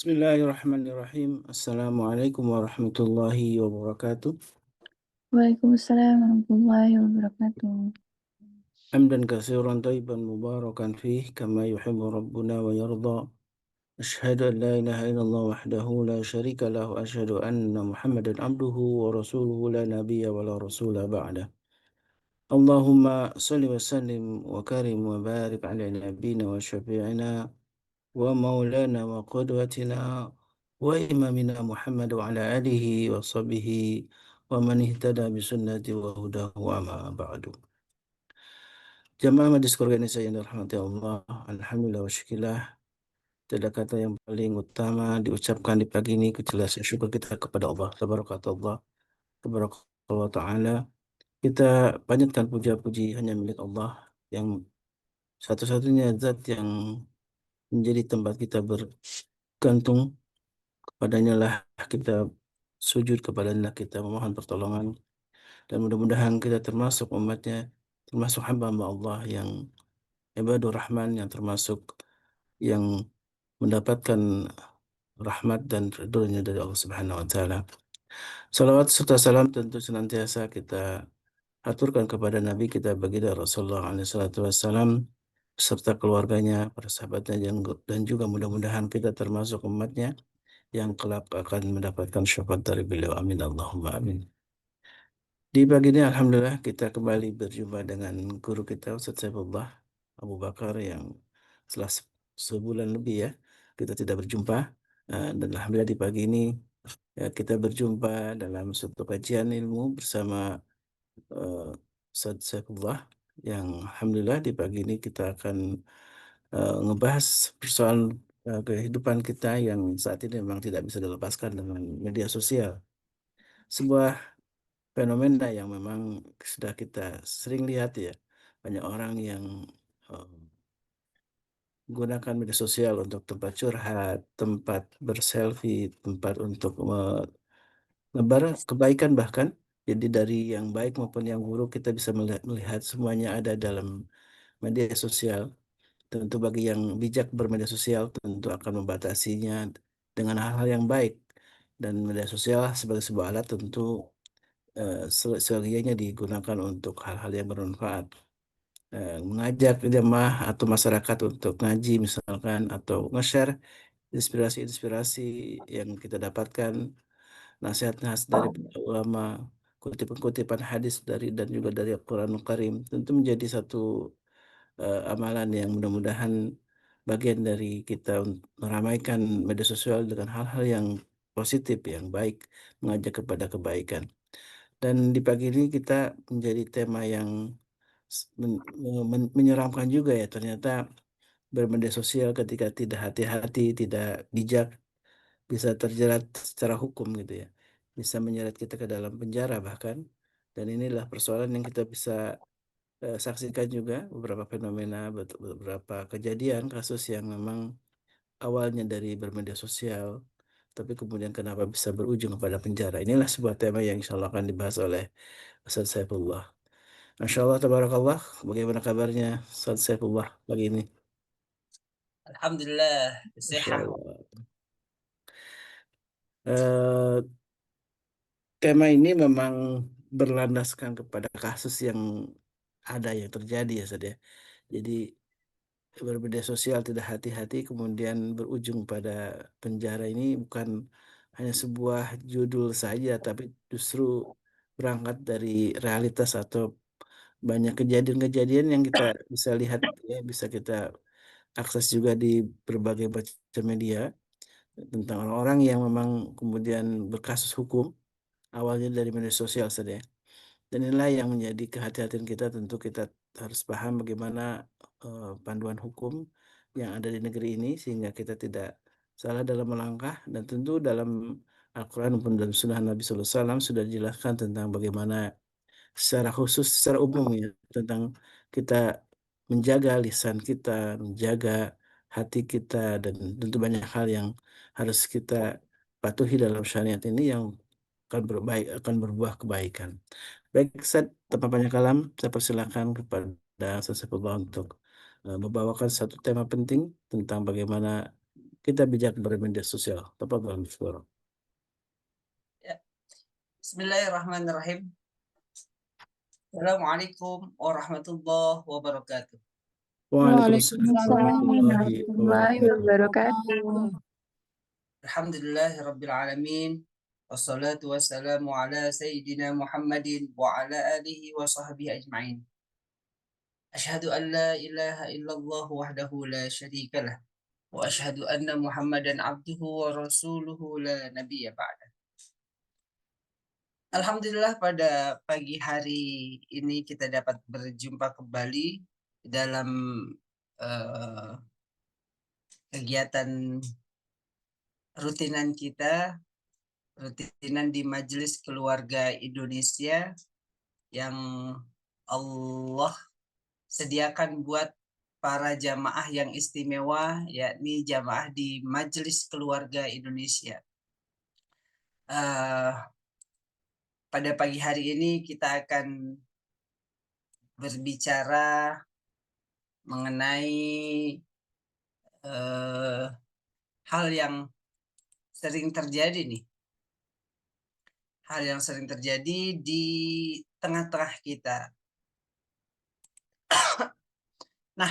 Bismillahirrahmanirrahim. Assalamualaikum warahmatullahi wabarakatuh. Waalaikumsalam warahmatullahi wabarakatuh. Hamdan katsiran thayyiban mubarakan fih kama yuhibbu rabbuna wa yarda. Asyhadu an la ilaha illallah wahdahu la syarika lahu asyhadu anna Muhammadan abduhu wa rasuluhu la nabiyya wa la rasula ba'da. Allahumma salli wa sallim wa karim wa barik ala nabiyyina wa syafi'ina wa maulana wa qudwatina wa imamina Muhammad wa ala alihi wa sahbihi wa man ihtada bi sunnati wa hudahu wa ma ba'du. Jamaah Majelis Keluarga Indonesia yang dirahmati Allah, alhamdulillah wa syukurillah. Tidak kata yang paling utama diucapkan di pagi ini kecuali syukur kita kepada Allah Tabarakallah, Tabarakallah Ta'ala. Kita panjatkan puja-puji hanya milik Allah yang satu-satunya zat yang menjadi tempat kita bergantung. Kepadanya lah kita sujud, kepadanya lah kita memohon pertolongan, dan mudah-mudahan kita termasuk umatnya, termasuk hamba-hamba Allah yang ibadur rahman, yang termasuk yang mendapatkan rahmat dan ridhonya dari Allah Subhanahu wa taala. Salawat serta salam tentu senantiasa kita aturkan kepada Nabi kita baginda Rasulullah alaihi salatu wassalam serta keluarganya, para sahabatnya, dan juga mudah-mudahan kita termasuk umatnya yang kelak akan mendapatkan syafaat dari beliau. Amin Allahumma amin. Di pagi ini alhamdulillah kita kembali berjumpa dengan guru kita Ustaz Saifullah Abu Bakar yang setelah sebulan lebih ya kita tidak berjumpa. Dan alhamdulillah di pagi ini ya, kita berjumpa dalam satu kajian ilmu bersama uh, Ustaz Saifullah yang alhamdulillah di pagi ini kita akan ngebahas persoalan kehidupan kita yang saat ini memang tidak bisa dilepaskan dengan media sosial. Sebuah fenomena yang memang sudah kita sering lihat ya, banyak orang yang eh, gunakan media sosial untuk tempat curhat, tempat berselfie, tempat untuk menebar kebaikan bahkan. Jadi dari yang baik maupun yang buruk kita bisa melihat semuanya ada dalam media sosial. Tentu bagi yang bijak bermedia sosial tentu akan membatasinya dengan hal-hal yang baik. Dan media sosial sebagai sebuah alat tentu sebagiannya digunakan untuk hal-hal yang bermanfaat. Mengajak jemaah atau masyarakat untuk ngaji misalkan, atau nge-share inspirasi-inspirasi yang kita dapatkan, nasihat-nasihat dari para ulama, kutipan-kutipan hadis dari dan juga dari Al-Quranul Karim, tentu menjadi satu amalan yang mudah-mudahan bagian dari kita meramaikan media sosial dengan hal-hal yang positif, yang baik, mengajak kepada kebaikan. Dan di pagi ini kita menjadi tema yang menyeramkan juga ya, ternyata bermedia sosial ketika tidak hati-hati, tidak bijak, bisa terjerat secara hukum gitu ya. Bisa menyeret kita ke dalam penjara bahkan. Dan inilah persoalan yang kita bisa saksikan juga, beberapa fenomena, beberapa kejadian, kasus yang memang awalnya dari bermedia sosial, tapi kemudian kenapa bisa berujung kepada penjara. Inilah sebuah tema yang insya Allah akan dibahas oleh Ustaz Saifullah. Masya Allah, tabarakallah. Bagaimana kabarnya Ustaz Saifullah pagi ini? Alhamdulillah Masya sehat. Allah. Eh, Tema ini memang berlandaskan kepada kasus yang ada, yang terjadi ya Ustaz ya. Jadi bermedia sosial tidak hati-hati kemudian berujung pada penjara ini bukan hanya sebuah judul saja, tapi justru berangkat dari realitas atau banyak kejadian-kejadian yang kita bisa lihat ya, bisa kita akses juga di berbagai macam media tentang orang-orang yang memang kemudian berkasus hukum awalnya dari media sosial saja. Dan inilah yang menjadi kehati-hatian kita, tentu kita harus paham bagaimana panduan hukum yang ada di negeri ini sehingga kita tidak salah dalam melangkah, dan tentu dalam Al-Quran maupun dalam Sunnah Nabi Sallallahu Alaihi Wasallam sudah dijelaskan tentang bagaimana secara khusus, secara umum ya, tentang kita menjaga lisan kita, menjaga hati kita, dan tentu banyak hal yang harus kita patuhi dalam syariat ini yang akan berbuah kebaikan. Baik, Ustaz, tanpa banyak kalam, saya persilakan kepada Ustaz Saifullah untuk membawakan satu tema penting tentang bagaimana kita bijak bermedia sosial. Tafadhal Mashkura. Ya. Bismillahirrahmanirrahim. Assalamualaikum warahmatullahi wabarakatuh. Waalaikumsalam Waalaikumsalam warahmatullahi warahmatullahi wabarakatuh. wabarakatuh. Alhamdulillahirabbil alamin. Wassalatu wassalamu ala sayyidina Muhammadin wa ala alihi wa sahbihi ajma'in. Asyhadu an la ilaha illallah wahdahu la syarika lah wa asyhadu anna Muhammadan abduhu wa rasuluhu la nabiyya ba'da. Alhamdulillah pada pagi hari ini kita dapat berjumpa kembali dalam kegiatan rutinan di Majelis Keluarga Indonesia yang Allah sediakan buat para jamaah yang istimewa, yakni jamaah di Majelis Keluarga Indonesia. Pada pagi hari ini kita akan berbicara mengenai hal yang sering terjadi nih. Hal yang sering terjadi di tengah-tengah kita. Nah,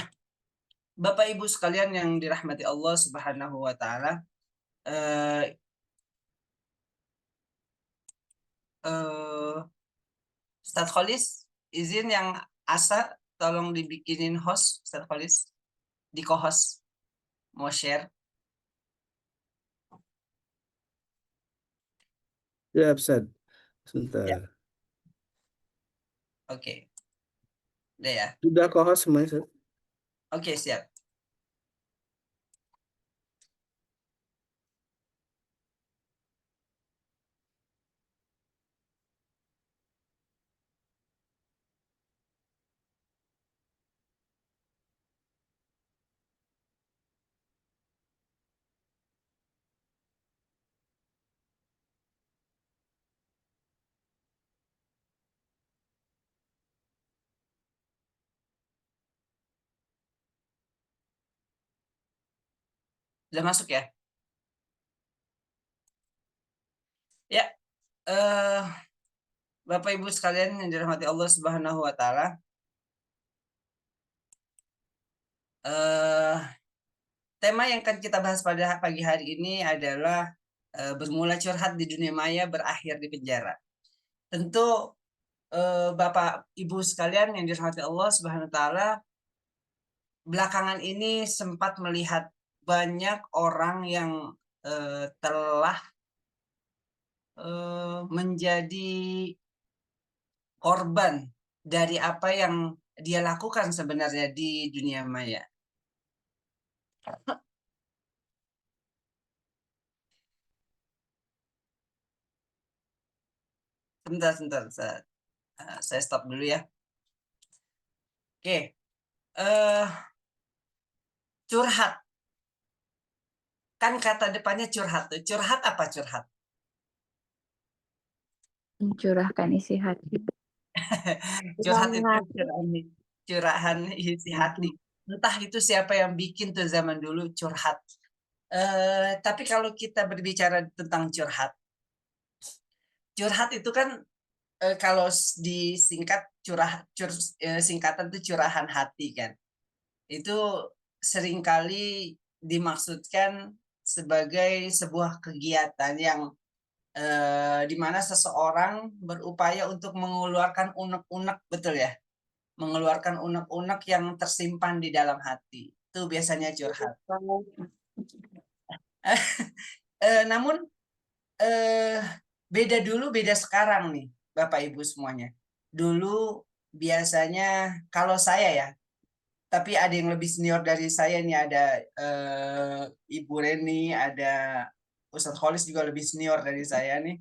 Bapak Ibu sekalian yang dirahmati Allah Subhanahu wa taala, Ustadz Kholis, izin yang Asa tolong dibikinin host, Ustadz Kholis, di co-host, mau share. Ya, Ustaz. Sebentar. Ya. Oke. Udah ya. Sudah co-host semuanya, Ustaz? Oke, siap. Sudah masuk ya? Ya, Bapak Ibu sekalian yang dirahmati Allah Subhanahu wa taala. Tema yang akan kita bahas pada pagi hari ini adalah bermula curhat di dunia maya, berakhir di penjara. Tentu Bapak Ibu sekalian yang dirahmati Allah Subhanahu wa taala, belakangan ini sempat melihat banyak orang yang telah menjadi korban dari apa yang dia lakukan sebenarnya di dunia maya. Sebentar. Saya stop dulu ya. Oke. Curhat. Kan kata depannya curhat tuh. Curhat apa curhat? Mencurahkan isi hati. Curhat itu curahan isi hati. Entah itu siapa yang bikin tuh zaman dulu curhat. Tapi kalau kita berbicara tentang curhat itu kan kalau disingkat singkatan itu curahan hati kan. Itu seringkali dimaksudkan sebagai sebuah kegiatan yang di mana seseorang berupaya untuk mengeluarkan unek-unek, betul ya? Mengeluarkan unek-unek yang tersimpan di dalam hati. Itu biasanya curhat. Namun beda dulu, beda sekarang nih, Bapak Ibu semuanya. Dulu biasanya kalau saya ya, tapi ada yang lebih senior dari saya nih, ada Ibu Reni, ada Ustadz Kholis juga lebih senior dari saya nih.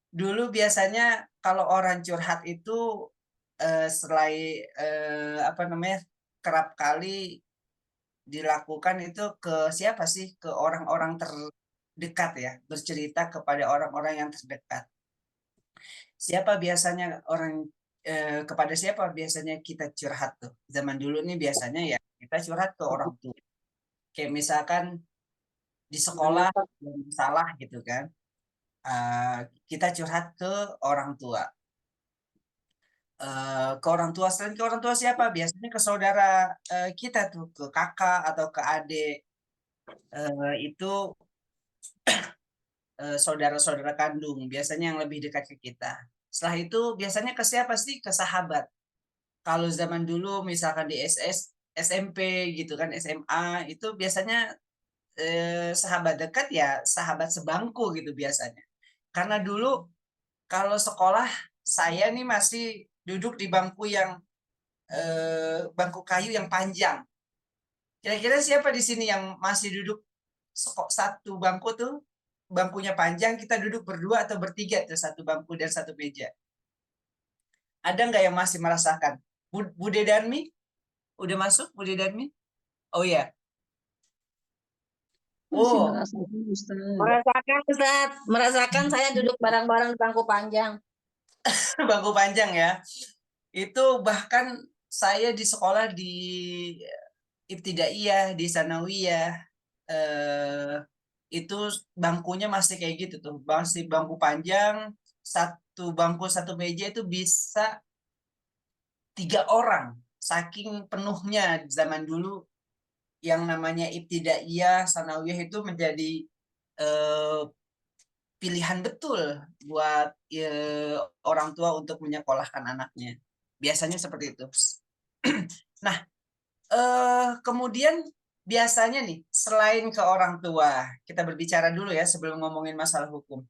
Dulu biasanya kalau orang curhat itu selain kerap kali dilakukan itu ke siapa sih? Ke orang-orang terdekat ya, bercerita kepada orang-orang yang terdekat. Siapa biasanya kepada siapa biasanya kita curhat tuh? Zaman dulu nih biasanya ya kita curhat ke orang tua. Kayak misalkan di sekolah salah gitu kan. Kita curhat ke orang tua. Ke orang tua, selain ke orang tua siapa? Biasanya ke saudara kita tuh, ke kakak atau ke adik. Itu saudara-saudara kandung, biasanya yang lebih dekat ke kita. Setelah itu biasanya ke siapa sih? Ke sahabat. Kalau zaman dulu misalkan di SMP gitu kan, SMA, itu biasanya sahabat dekat ya sahabat sebangku gitu biasanya. Karena dulu kalau sekolah saya nih masih duduk di bangku yang bangku kayu yang panjang. Kira-kira siapa di sini yang masih duduk satu bangku tuh, bangkunya panjang, kita duduk berdua atau bertiga tuh, satu bangku dan satu meja. Ada nggak yang masih merasakan? Bude Darmi? Udah masuk Bude Darmi? Oh ya. Masih Oh, merasakan Ustaz. Merasakan Ustaz, merasakan saya duduk bareng-bareng di bangku panjang. bangku panjang ya. Itu bahkan saya di sekolah di Ibtidaiyah, di Sanawiyah, itu bangkunya masih kayak gitu tuh, masih bangku panjang, satu bangku satu meja itu bisa 3 orang, saking penuhnya zaman dulu. Yang namanya Ibtidaiyah, Sanawiyah itu menjadi pilihan betul buat orang tua untuk menyekolahkan anaknya. Biasanya seperti itu. Nah, kemudian biasanya nih, selain ke orang tua, kita berbicara dulu ya sebelum ngomongin masalah hukum.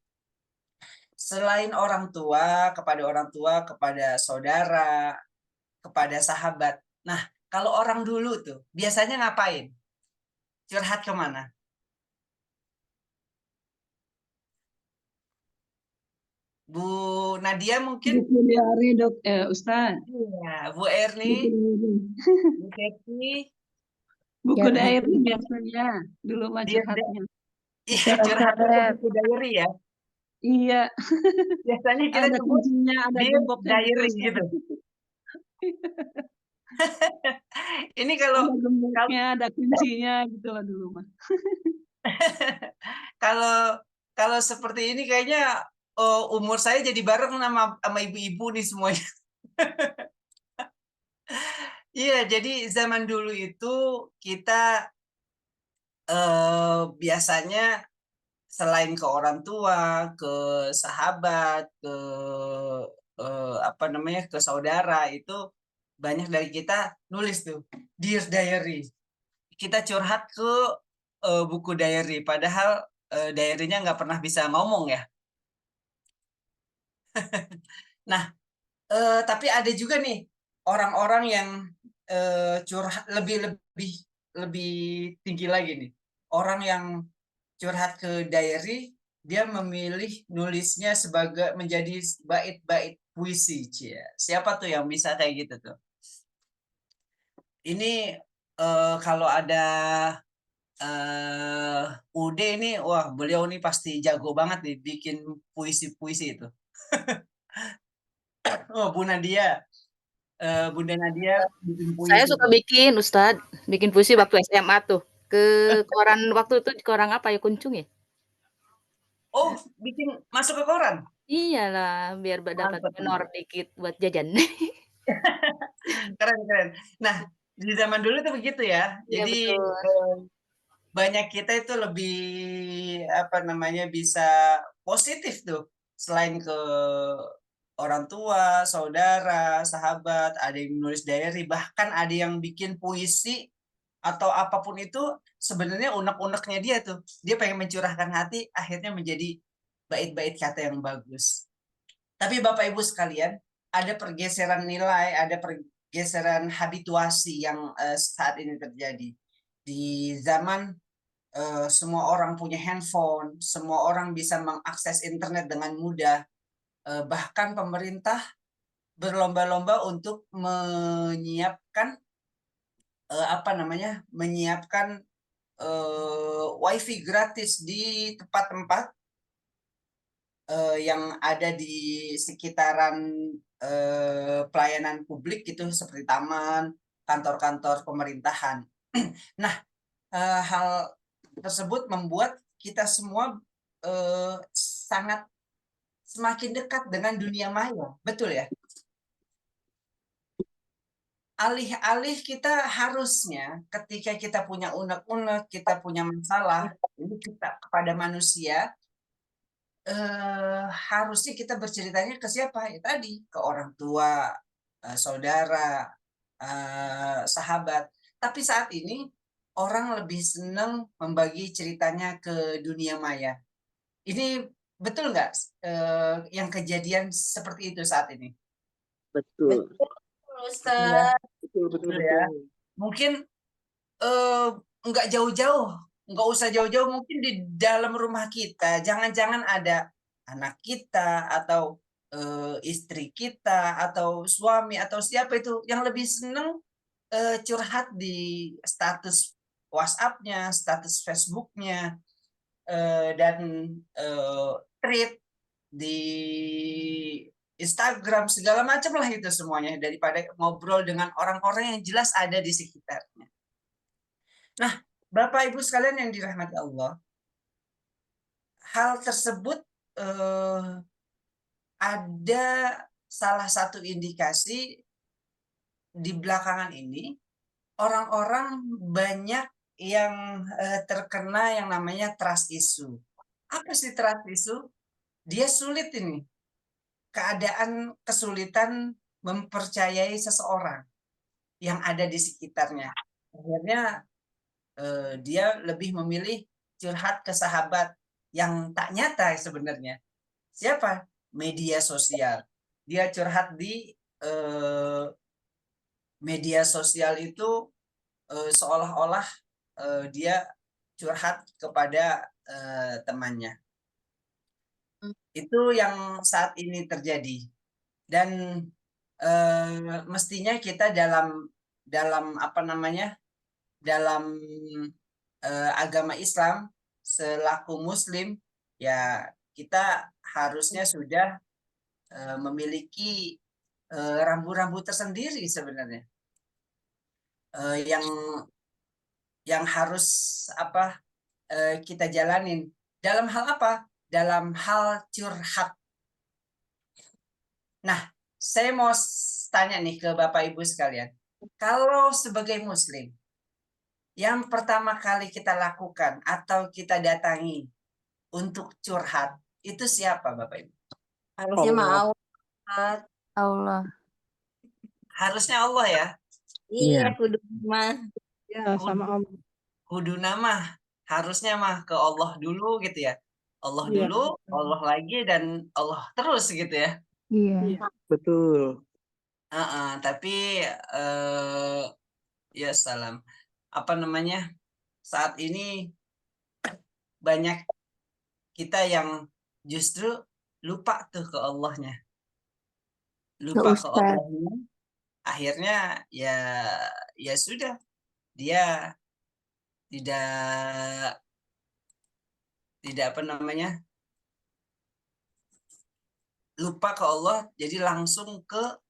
Selain orang tua, kepada saudara, kepada sahabat. Nah, kalau orang dulu tuh biasanya ngapain? Curhat kemana? Bu Nadia mungkin? Buku diari Ustaz. Iya, Bu Erni, Bu Teti, Buku Ya, diary biasanya dulu mah dia curhatnya. iya curhatnya ke buku diary ya. Iya, Biasanya kita ada sebut kuncinya, ada Dear gemboknya gitu Diary Ustaz. gitu. Ini kalau Ada gemboknya, ada kuncinya gitu lah dulu mah. kalau kalau seperti ini kayaknya umur saya jadi bareng sama ibu-ibu nih semuanya. Iya, jadi zaman dulu itu kita biasanya selain ke orang tua, ke sahabat, ke apa namanya, ke saudara, itu banyak dari kita nulis tuh Dear Diary. Kita curhat ke buku diary, padahal diary-nya nggak pernah bisa ngomong ya. Nah, tapi ada juga nih orang-orang yang curhat lebih tinggi lagi nih. Orang yang curhat ke diary, dia memilih nulisnya sebagai menjadi bait-bait puisi. Cia. Siapa tuh yang bisa kayak gitu tuh? Ini kalau ada Ude ini, wah beliau nih pasti jago banget nih bikin puisi-puisi itu. Oh, Bunda Nadia bikin Saya puisi. suka bikin Ustaz, bikin puisi waktu SMA tuh. Ke koran waktu itu koran apa ya, Kuncung ya? Oh, bikin masuk ke koran. Iyalah, biar dapat Mantap. honor dikit buat jajan. Keren, keren. Nah, di zaman dulu tuh begitu ya. Iya Jadi betul. banyak kita itu lebih apa namanya bisa positif tuh, selain ke orang tua, saudara, sahabat, ada yang nulis diary, bahkan ada yang bikin puisi atau apapun itu, sebenarnya unek-uneknya dia tuh, dia pengen mencurahkan hati, akhirnya menjadi bait-bait kata yang bagus. Tapi Bapak Ibu sekalian, ada pergeseran nilai, ada pergeseran habituasi yang saat ini terjadi di zaman semua orang punya handphone, semua orang bisa mengakses internet dengan mudah. Bahkan pemerintah berlomba-lomba untuk menyiapkan menyiapkan wifi gratis di tempat-tempat yang ada di sekitaran pelayanan publik gitu, seperti taman, kantor-kantor pemerintahan. Nah, hal tersebut membuat kita semua sangat semakin dekat dengan dunia maya, betul ya? Alih-alih kita harusnya ketika kita punya unek-unek, kita punya masalah, ini kita kepada manusia, harusnya kita berceritanya ke siapa? Ya tadi, ke orang tua, saudara, sahabat. Tapi saat ini orang lebih senang membagi ceritanya ke dunia maya. Ini betul nggak yang kejadian seperti itu saat ini? Betul. Iya, Betul, betul ya. Mungkin nggak jauh-jauh, nggak usah jauh-jauh, mungkin di dalam rumah kita, jangan-jangan ada anak kita atau istri kita atau suami atau siapa itu yang lebih seneng curhat di status WhatsApp-nya, status Facebook-nya, dan tweet di Instagram, segala macam lah itu semuanya, daripada ngobrol dengan orang-orang yang jelas ada di sekitarnya. Nah, Bapak Ibu sekalian yang dirahmati Allah, hal tersebut ada salah satu indikasi di belakangan ini, orang-orang banyak yang terkena yang namanya trust issue. Apa sih trust issue? Dia sulit ini, kesulitan mempercayai seseorang yang ada di sekitarnya. Akhirnya dia lebih memilih curhat ke sahabat yang tak nyata sebenarnya. Siapa? Media sosial. Dia curhat di media sosial itu seolah-olah dia curhat kepada temannya. Itu yang saat ini terjadi. Dan mestinya kita dalam apa namanya? Dalam agama Islam selaku muslim, ya kita harusnya sudah memiliki rambu-rambu tersendiri sebenarnya, yang harus apa kita jalanin. Dalam hal apa? Dalam hal curhat. Nah, saya mau tanya nih ke Bapak Ibu sekalian, kalau sebagai muslim, yang pertama kali kita lakukan atau kita datangi untuk curhat, itu siapa Bapak Ibu? Harusnya mau. Allah. Harusnya Allah ya? Iya, kudu mah. Ya, sama Allah. Kudu nama, harusnya mah ke Allah dulu gitu ya. Allah Iya. dulu, Allah lagi, dan Allah terus gitu ya. Iya. Betul. Tapi ya salam. Apa namanya? Saat ini banyak kita yang justru lupa tuh ke Allahnya. Lupa ke Allahnya. Akhirnya ya sudah, dia tidak apa namanya? Lupa ke Allah, jadi langsung ke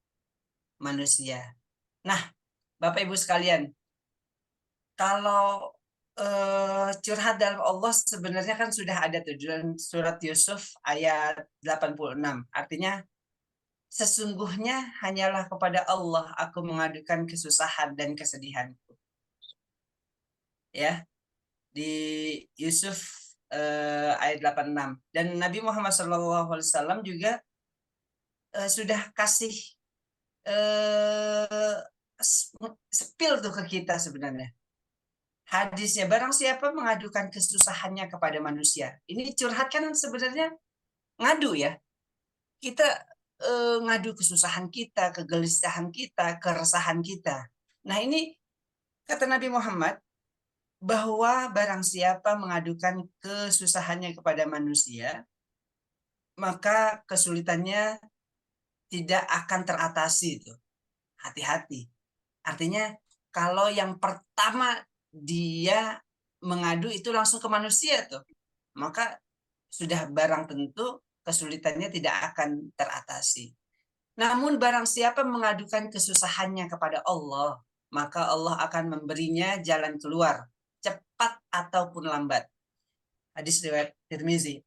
manusia. Nah, Bapak Ibu sekalian, kalau curhat dalam Allah sebenarnya kan sudah ada tuh dalam surat Yusuf ayat 86. Artinya, sesungguhnya hanyalah kepada Allah aku mengadukan kesusahan dan kesedihanku. Ya, di Yusuf ayat 86. Dan Nabi Muhammad SAW juga sudah kasih spill tuh ke kita sebenarnya. Hadisnya, barang siapa mengadukan kesusahannya kepada manusia. Ini curhat kan sebenarnya ngadu ya. Kita ngadu kesusahan kita, kegelisahan kita, keresahan kita. Nah ini kata Nabi Muhammad, bahwa barang siapa mengadukan kesusahannya kepada manusia, maka kesulitannya tidak akan teratasi itu. Hati-hati. Artinya kalau yang pertama dia mengadu itu langsung ke manusia tuh, maka sudah barang tentu kesulitannya tidak akan teratasi. Namun barang siapa mengadukan kesusahannya kepada Allah, maka Allah akan memberinya jalan keluar, cepat ataupun lambat. Hadis riwayat Tirmizi.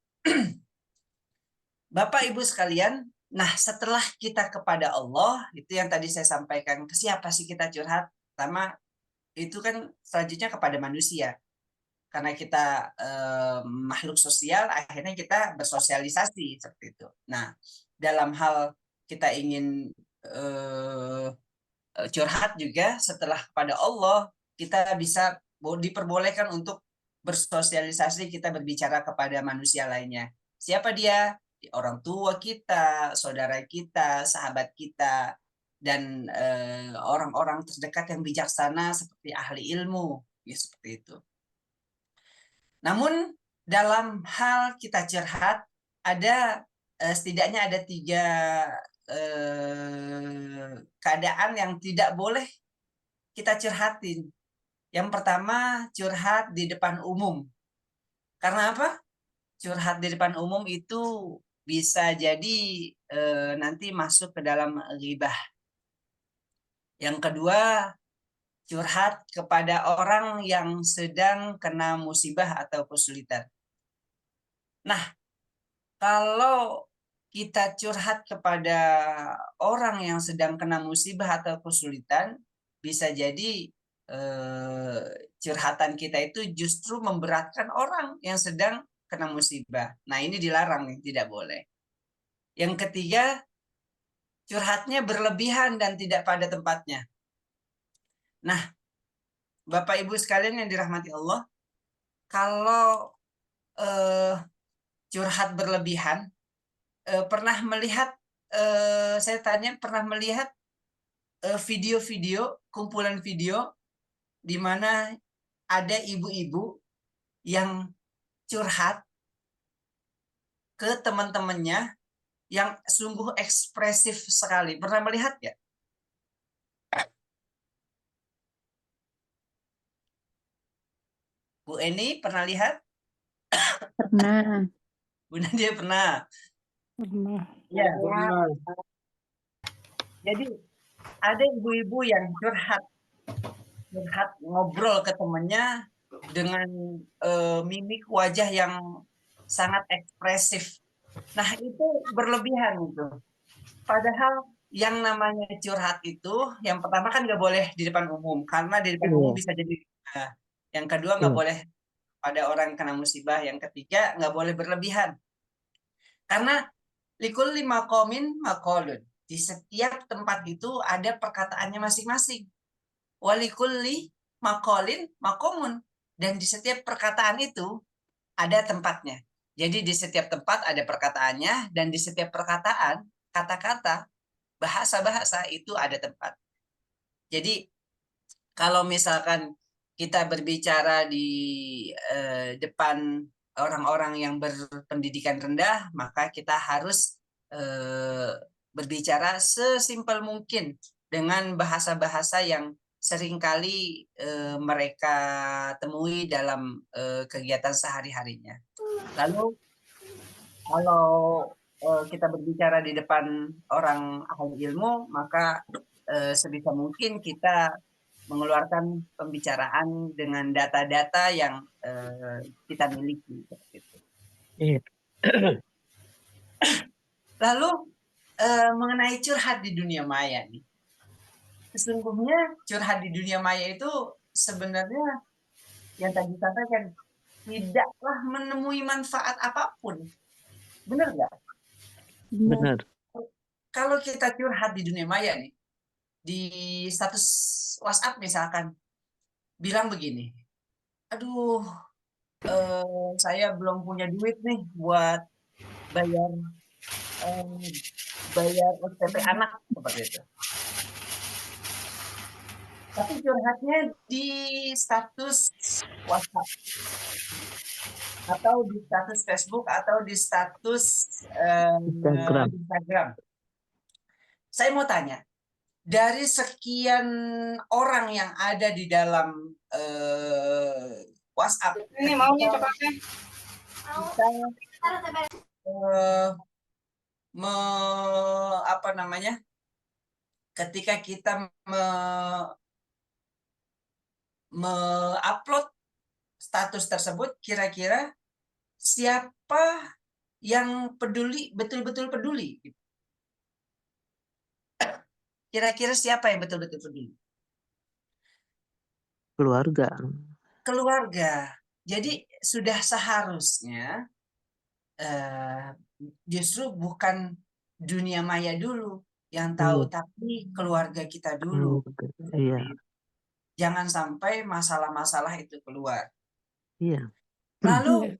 Bapak Ibu sekalian, nah setelah kita kepada Allah, itu yang tadi saya sampaikan, ke siapa sih kita curhat? Pertama, itu kan selanjutnya kepada manusia. Karena kita makhluk sosial, akhirnya kita bersosialisasi seperti itu. Nah, dalam hal kita ingin curhat juga setelah kepada Allah, kita bisa diperbolehkan untuk bersosialisasi, kita berbicara kepada manusia lainnya. Siapa dia? Orang tua kita, saudara kita, sahabat kita, dan orang-orang terdekat yang bijaksana seperti ahli ilmu, ya seperti itu. Namun dalam hal kita curhat, ada setidaknya ada 3 keadaan yang tidak boleh kita curhatin. Yang pertama, curhat di depan umum. Karena apa? Curhat di depan umum itu bisa jadi nanti masuk ke dalam ghibah. Yang kedua, curhat kepada orang yang sedang kena musibah atau kesulitan. Nah, kalau kita curhat kepada orang yang sedang kena musibah atau kesulitan, bisa jadi curhatan kita itu justru memberatkan orang yang sedang kena musibah. Nah, ini dilarang, tidak boleh. Yang ketiga, curhatnya berlebihan dan tidak pada tempatnya. Nah, Bapak Ibu sekalian yang dirahmati Allah, kalau curhat berlebihan, pernah melihat, saya tanya, pernah melihat video-video, kumpulan video di mana ada ibu-ibu yang curhat ke teman-temannya yang sungguh ekspresif sekali. Pernah melihat ya? Bu Eni pernah lihat? Pernah. Bu Nadia pernah? Pernah. Ya. Jadi ada ibu-ibu yang curhat ngobrol ke temannya dengan mimik wajah yang sangat ekspresif. Nah, itu berlebihan itu. Padahal yang namanya curhat itu, yang pertama kan nggak boleh di depan umum, karena di depan umum bisa jadi. Yang kedua nggak boleh pada orang kena musibah. Yang ketiga nggak boleh berlebihan. Karena likulli maqamin maqalun. Di setiap tempat itu ada perkataannya masing-masing. Walikulli maqalin maqamun. Dan di setiap perkataan itu ada tempatnya. Jadi di setiap tempat ada perkataannya, dan di setiap perkataan, kata-kata, bahasa-bahasa itu ada tempat. Jadi kalau misalkan kita berbicara di depan orang-orang yang berpendidikan rendah, maka kita harus berbicara sesimpel mungkin dengan bahasa-bahasa yang seringkali mereka temui dalam kegiatan sehari-harinya. Lalu kalau kita berbicara di depan orang ahli ilmu, maka sebisa mungkin kita mengeluarkan pembicaraan dengan data-data yang kita miliki. Lalu mengenai curhat di dunia maya nih, sesungguhnya curhat di dunia maya itu sebenarnya yang tadi sampaikan tidaklah menemui manfaat apapun, benar nggak? Benar. Kalau kita curhat di dunia maya nih, di status WhatsApp misalkan, bilang begini, aduh, saya belum punya duit nih buat bayar SPP anak, seperti itu. Tapi curhatnya di status WhatsApp, atau di status Facebook, atau di status Instagram. Saya mau tanya, dari sekian orang yang ada di dalam WhatsApp, Ini maunya coklatnya. Ketika kita mengupload status tersebut, kira-kira siapa yang peduli, betul-betul peduli? Kira-kira siapa yang betul-betul peduli? Keluarga. Keluarga. Jadi sudah seharusnya justru bukan dunia maya dulu yang tahu, tapi keluarga kita dulu. Iya. Jangan sampai masalah-masalah itu keluar. Iya. Lalu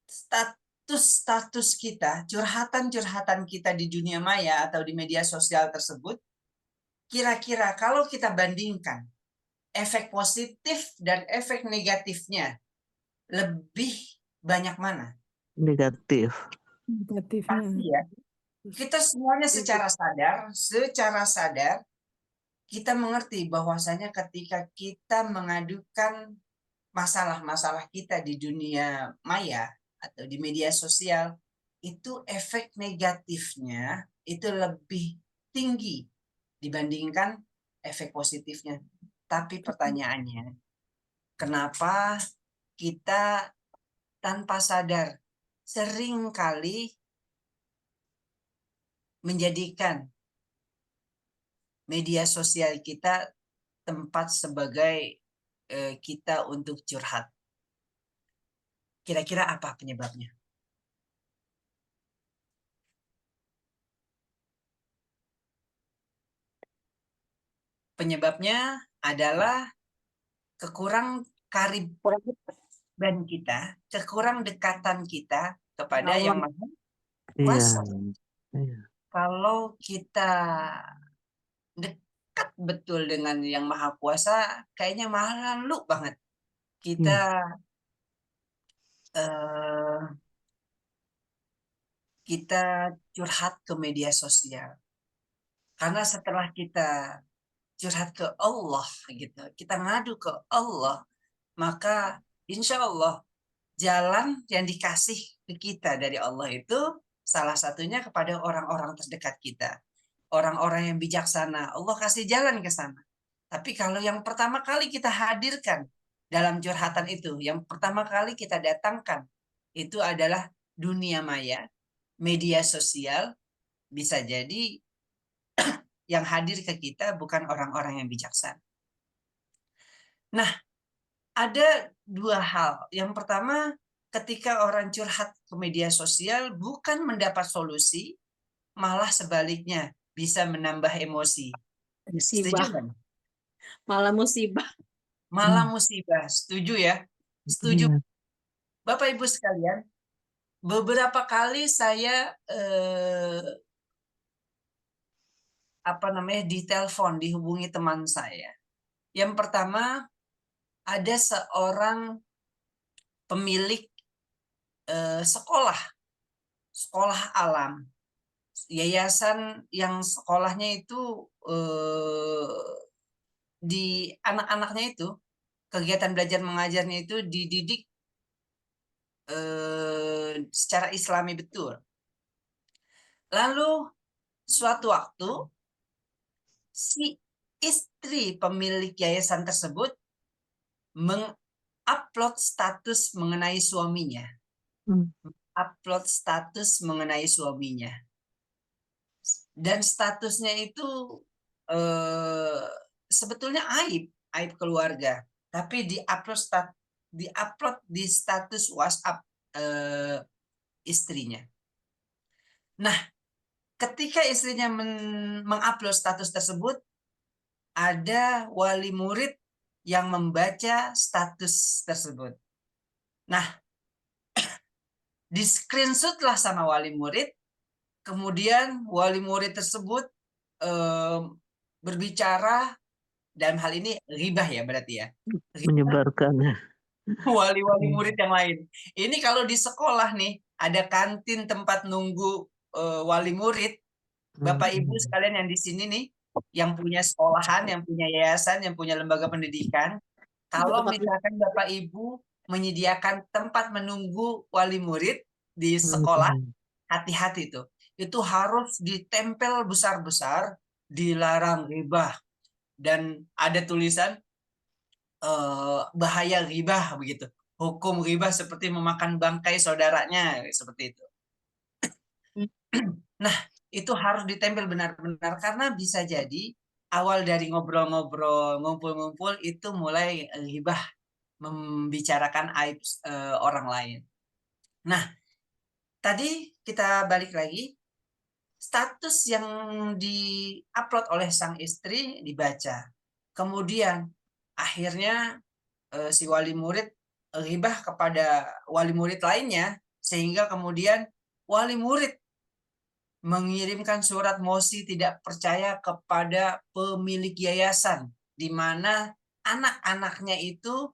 status kita, curhatan-curhatan kita di dunia maya atau di media sosial tersebut, kira-kira kalau kita bandingkan efek positif dan efek negatifnya, lebih banyak mana? Negatif. Negatifnya. Pasti ya. Kita semuanya secara sadar kita mengerti bahwasanya ketika kita mengadukan masalah-masalah kita di dunia maya atau di media sosial, itu efek negatifnya itu lebih tinggi dibandingkan efek positifnya. Tapi pertanyaannya, kenapa kita tanpa sadar seringkali menjadikan media sosial kita tempat sebagai kita untuk curhat? Kira-kira apa penyebabnya? Penyebabnya adalah kekurang kariban kita, kekurang dekatan kita kepada Yang Maha Kuasa. Iya. Kalau kita dekat betul dengan Yang Maha Kuasa, kayaknya malu banget kita kita curhat ke media sosial. Karena setelah kita curhat ke Allah gitu, kita ngadu ke Allah, maka insya Allah jalan yang dikasih ke kita dari Allah itu salah satunya kepada orang-orang terdekat kita, orang-orang yang bijaksana. Allah kasih jalan ke sana. Tapi kalau yang pertama kali kita hadirkan dalam curhatan itu, yang pertama kali kita datangkan itu adalah dunia maya, media sosial, bisa jadi yang hadir ke kita bukan orang-orang yang bijaksana. Nah, ada dua hal. Yang pertama, ketika orang curhat ke media sosial bukan mendapat solusi, malah sebaliknya bisa menambah emosi. Setuju kan? Malah musibah. Malah musibah. Setuju ya? Setuju. Bapak Ibu sekalian, beberapa kali saya ditelepon, dihubungi teman saya. Yang pertama, ada seorang pemilik sekolah alam, yayasan yang sekolahnya itu di anak-anaknya itu kegiatan belajar mengajarnya itu dididik secara Islami betul. Lalu suatu waktu si istri pemilik yayasan tersebut mengupload status mengenai suaminya. Dan statusnya itu sebetulnya aib keluarga, tapi diupload di status WhatsApp istrinya. Nah, ketika istrinya mengupload status tersebut, ada wali murid yang membaca status tersebut. Nah, di screenshotlah sama wali murid, kemudian wali murid tersebut berbicara, dalam hal ini ghibah ya berarti ya. Menyebarkannya. Wali-wali murid yang lain. Ini kalau di sekolah nih, ada kantin tempat nunggu wali murid. Bapak Ibu sekalian yang di sini nih, yang punya sekolahan, yang punya yayasan, yang punya lembaga pendidikan, kalau misalkan Bapak Ibu menyediakan tempat menunggu wali murid di sekolah, hati-hati tuh. Itu harus ditempel besar-besar, dilarang ghibah. Dan ada tulisan, bahaya ghibah begitu. Hukum ghibah seperti memakan bangkai saudaranya seperti itu. Nah, itu harus ditempel benar-benar karena bisa jadi awal dari ngobrol-ngobrol, ngumpul-ngumpul itu mulai ghibah, membicarakan aib orang lain. Nah, tadi kita balik lagi, status yang di-upload oleh sang istri dibaca. Kemudian akhirnya si wali murid ghibah kepada wali murid lainnya, sehingga kemudian wali murid mengirimkan surat mosi tidak percaya kepada pemilik yayasan, di mana anak-anaknya itu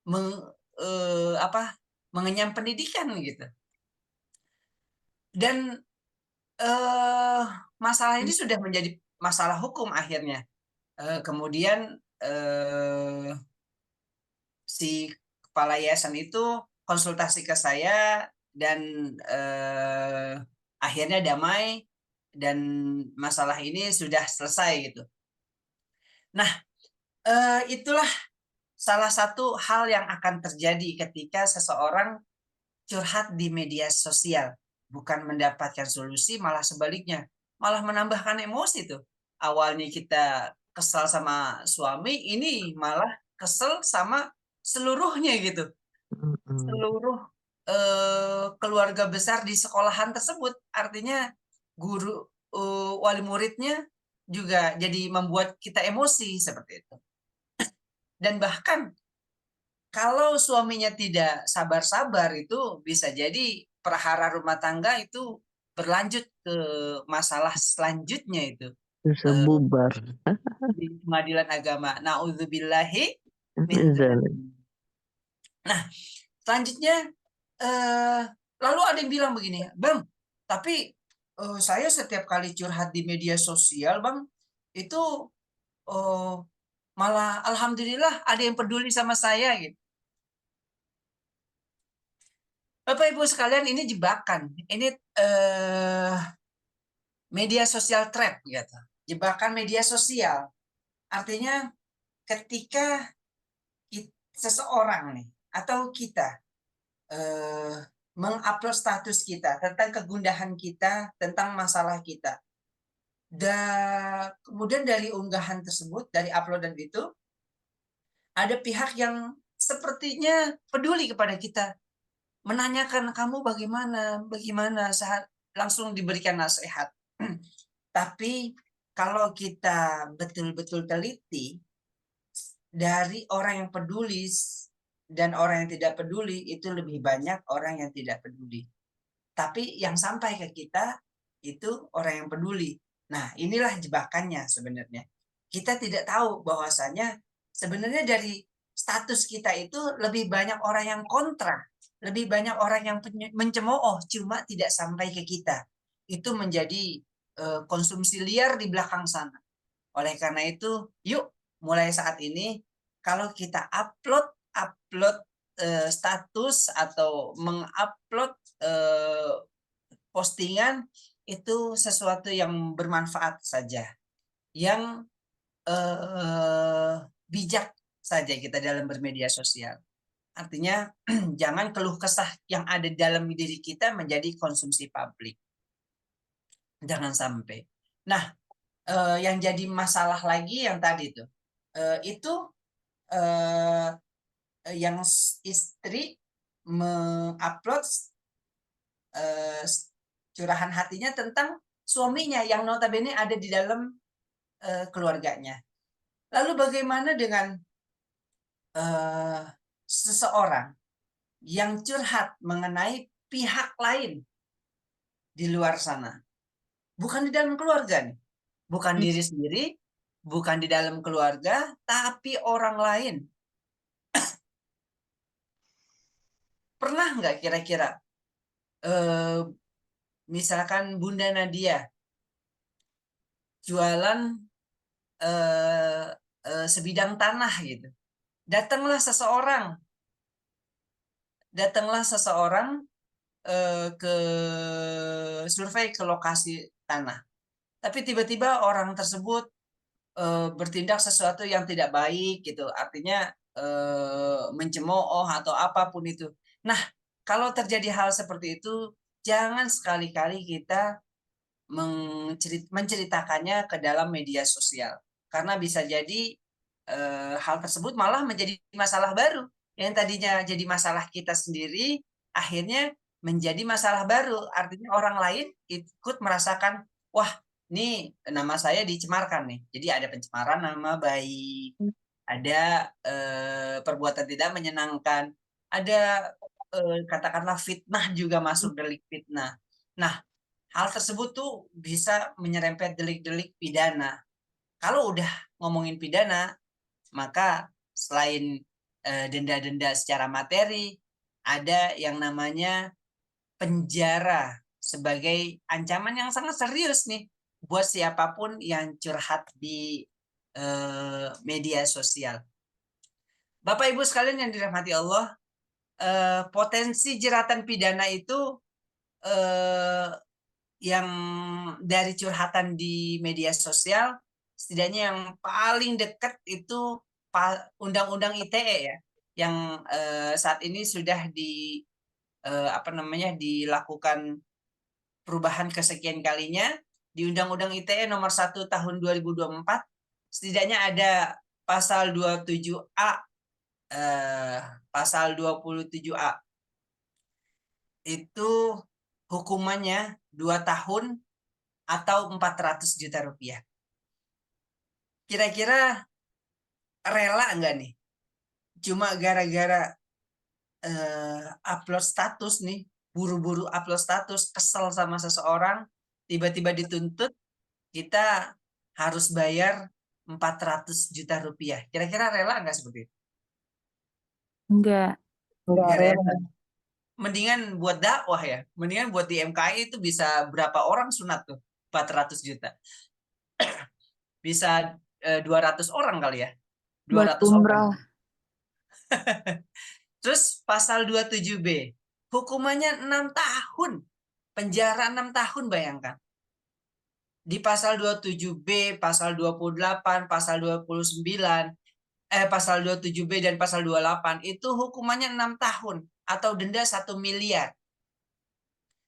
mengenyam pendidikan gitu. Dan masalah ini sudah menjadi masalah hukum akhirnya. Kemudian si kepala yayasan itu konsultasi ke saya dan akhirnya damai dan masalah ini sudah selesai gitu. Nah, itulah salah satu hal yang akan terjadi ketika seseorang curhat di media sosial, bukan mendapatkan solusi, malah sebaliknya, malah menambahkan emosi tuh. Awalnya kita kesal sama suami, ini malah kesel sama seluruhnya gitu. Seluruh keluarga besar di sekolahan tersebut, artinya guru, wali muridnya juga jadi membuat kita emosi seperti itu. Dan bahkan kalau suaminya tidak sabar-sabar itu bisa jadi perhara rumah tangga itu berlanjut ke masalah selanjutnya itu Bisa bubar. di pengadilan agama. Na'udzubillahi min Zalim. dzalik. Nah, selanjutnya lalu ada yang bilang begini, Bang, tapi saya setiap kali curhat di media sosial, Bang, itu malah alhamdulillah ada yang peduli sama saya gitu. Bapak Ibu sekalian, ini jebakan. Ini media sosial trap gitu. Jebakan media sosial. Artinya ketika seseorang nih atau kita mengupload status kita tentang kegundahan kita, tentang masalah kita. Dan kemudian dari unggahan tersebut, dari uploadan itu, ada pihak yang sepertinya peduli kepada kita, menanyakan kamu bagaimana, langsung diberikan nasihat. Tapi kalau kita betul-betul teliti, dari orang yang peduli dan orang yang tidak peduli itu lebih banyak orang yang tidak peduli. Tapi yang sampai ke kita itu orang yang peduli. Nah, inilah jebakannya sebenarnya. Kita tidak tahu bahwasanya sebenarnya dari status kita itu lebih banyak orang yang kontra, lebih banyak orang yang mencemooh, cuma tidak sampai ke kita. Itu menjadi konsumsi liar di belakang sana. Oleh karena itu, yuk mulai saat ini kalau kita upload status atau mengupload postingan itu sesuatu yang bermanfaat saja, yang bijak saja kita dalam bermedia sosial. Artinya jangan keluh kesah yang ada dalam diri kita menjadi konsumsi publik. Jangan sampai. Nah, yang jadi masalah lagi yang tadi itu yang istri mengupload curahan hatinya tentang suaminya yang notabene ada di dalam keluarganya. Lalu bagaimana dengan seseorang yang curhat mengenai pihak lain di luar sana? Bukan di dalam keluarga nih. Bukan diri sendiri, bukan di dalam keluarga, tapi orang lain. Pernah nggak kira-kira misalkan Bunda Nadia jualan sebidang tanah gitu. Datanglah seseorang ke survei ke lokasi tanah. Tapi tiba-tiba orang tersebut bertindak sesuatu yang tidak baik gitu. Artinya mencemooh atau apapun itu. Nah, kalau terjadi hal seperti itu, jangan sekali-kali kita menceritakannya ke dalam media sosial. Karena bisa jadi hal tersebut malah menjadi masalah baru. Yang tadinya jadi masalah kita sendiri, akhirnya menjadi masalah baru. Artinya orang lain ikut merasakan, wah, ini nama saya dicemarkan nih. Jadi ada pencemaran nama baik, ada perbuatan tidak menyenangkan, ada katakanlah fitnah juga masuk delik fitnah. Nah, hal tersebut tuh bisa menyerempet delik-delik pidana. Kalau udah ngomongin pidana, maka selain denda-denda secara materi, ada yang namanya penjara sebagai ancaman yang sangat serius nih buat siapapun yang curhat di media sosial. Bapak Ibu sekalian yang dirahmati Allah, potensi jeratan pidana itu yang dari curhatan di media sosial, setidaknya yang paling dekat itu Undang-Undang ITE ya, yang saat ini sudah dilakukan perubahan kesekian kalinya. Di Undang-Undang ITE nomor 1 tahun 2024, setidaknya ada pasal 27A, pasal 27A. Itu hukumannya 2 tahun atau 400 juta rupiah. Kira-kira rela nggak nih? Cuma gara-gara upload status nih, buru-buru upload status, kesel sama seseorang, tiba-tiba dituntut, kita harus bayar 400 juta rupiah. Kira-kira rela nggak seperti itu? Enggak. Nggak rela. Mendingan buat dakwah ya. Mendingan buat di MKI itu bisa berapa orang sunat tuh? 400 juta. Bisa 200 orang kali ya. 200 orang. Terus pasal 27B, hukumannya 6 tahun. Penjara 6 tahun, bayangkan. Di pasal 27B, pasal 28, pasal 29, pasal 27B dan pasal 28 itu hukumannya 6 tahun atau denda 1 miliar.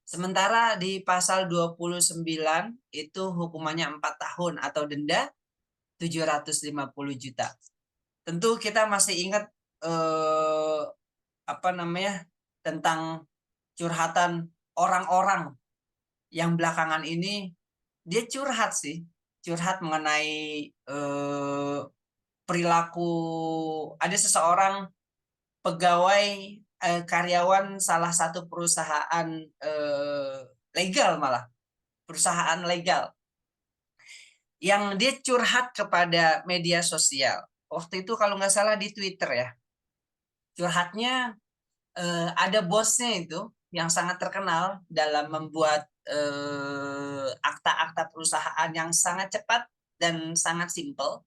Sementara di pasal 29 itu hukumannya 4 tahun atau denda 750 juta. Tentu kita masih ingat tentang curhatan orang-orang yang belakangan ini dia curhat mengenai perilaku. Ada seseorang pegawai karyawan salah satu perusahaan legal, malah perusahaan legal, yang dia curhat kepada media sosial. Waktu itu kalau nggak salah di Twitter ya. Curhatnya ada bosnya itu yang sangat terkenal dalam membuat akta-akta perusahaan yang sangat cepat dan sangat simpel.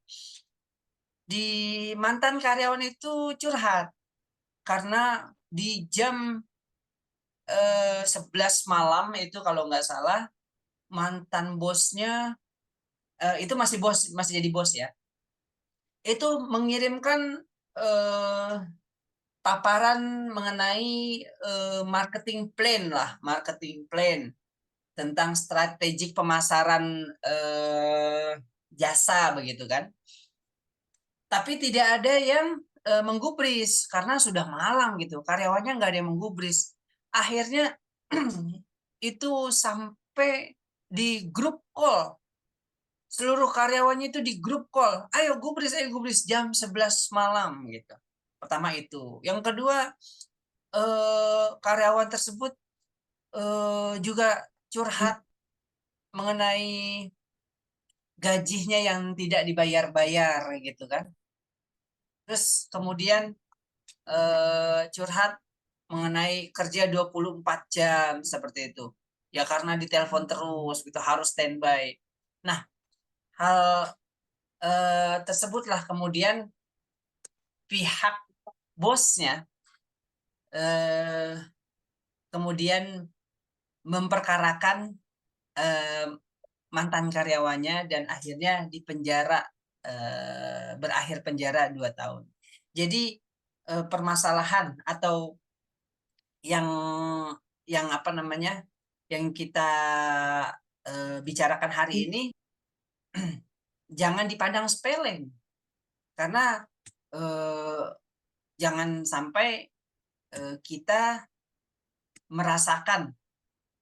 Di mantan karyawan itu curhat karena di jam 11 malam itu kalau nggak salah, mantan bosnya itu masih jadi bos ya, itu mengirimkan paparan mengenai marketing plan tentang strategik pemasaran jasa begitu kan. Tapi tidak ada yang menggubris karena sudah malam gitu, karyawannya nggak ada yang menggubris. Akhirnya itu sampai di grup call, seluruh karyawannya itu di grup call, ayo gubris jam 11 malam gitu. Pertama itu. Yang kedua, karyawan tersebut juga curhat mengenai gajinya yang tidak dibayar-bayar gitu kan. Terus kemudian curhat mengenai kerja 24 jam seperti itu. Ya karena ditelepon terus gitu, harus standby. Nah, hal tersebutlah kemudian pihak bosnya kemudian memperkarakan mantan karyawannya dan akhirnya dipenjara, berakhir penjara 2 tahun. Jadi permasalahan atau yang apa namanya yang kita bicarakan hari ini jangan dipandang sepele, karena jangan sampai kita merasakan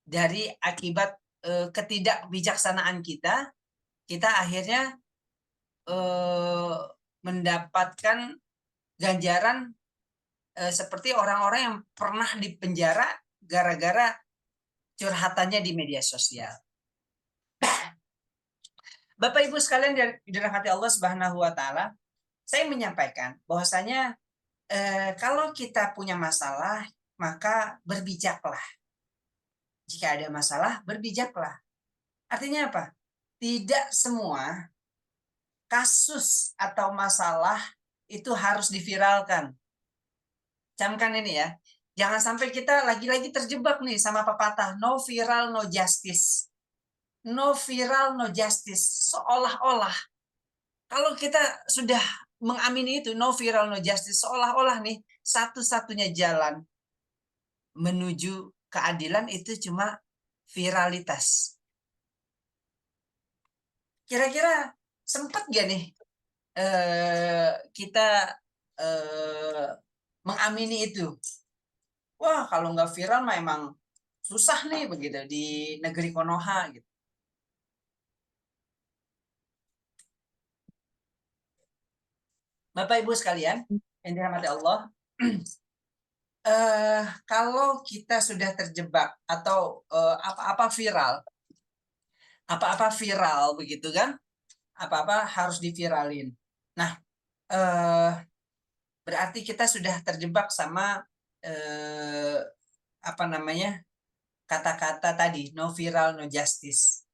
dari akibat ketidakbijaksanaan kita akhirnya mendapatkan ganjaran seperti orang-orang yang pernah dipenjara gara-gara curhatannya di media sosial. Bapak Ibu sekalian dirahmati Allah Subhanahu wa taala, saya menyampaikan bahwasanya kalau kita punya masalah, maka berbijaklah. Jika ada masalah, berbijaklah. Artinya apa? Tidak semua kasus atau masalah itu harus diviralkan. Camkan ini ya. Jangan sampai kita lagi-lagi terjebak nih sama pepatah no viral no justice. No viral no justice. Seolah-olah kalau kita sudah mengamini itu no viral no justice, seolah-olah nih satu-satunya jalan menuju keadilan itu cuma viralitas. Kira-kira sempat gak nih kita mengamini itu? Wah, kalau nggak viral mah emang susah nih begitu di negeri Konoha gitu. Bapak Ibu sekalian yang dirahmati Allah, kalau kita sudah terjebak atau apa-apa viral begitu kan, apa-apa harus diviralin. Nah, berarti kita sudah terjebak sama apa namanya kata-kata tadi no viral no justice.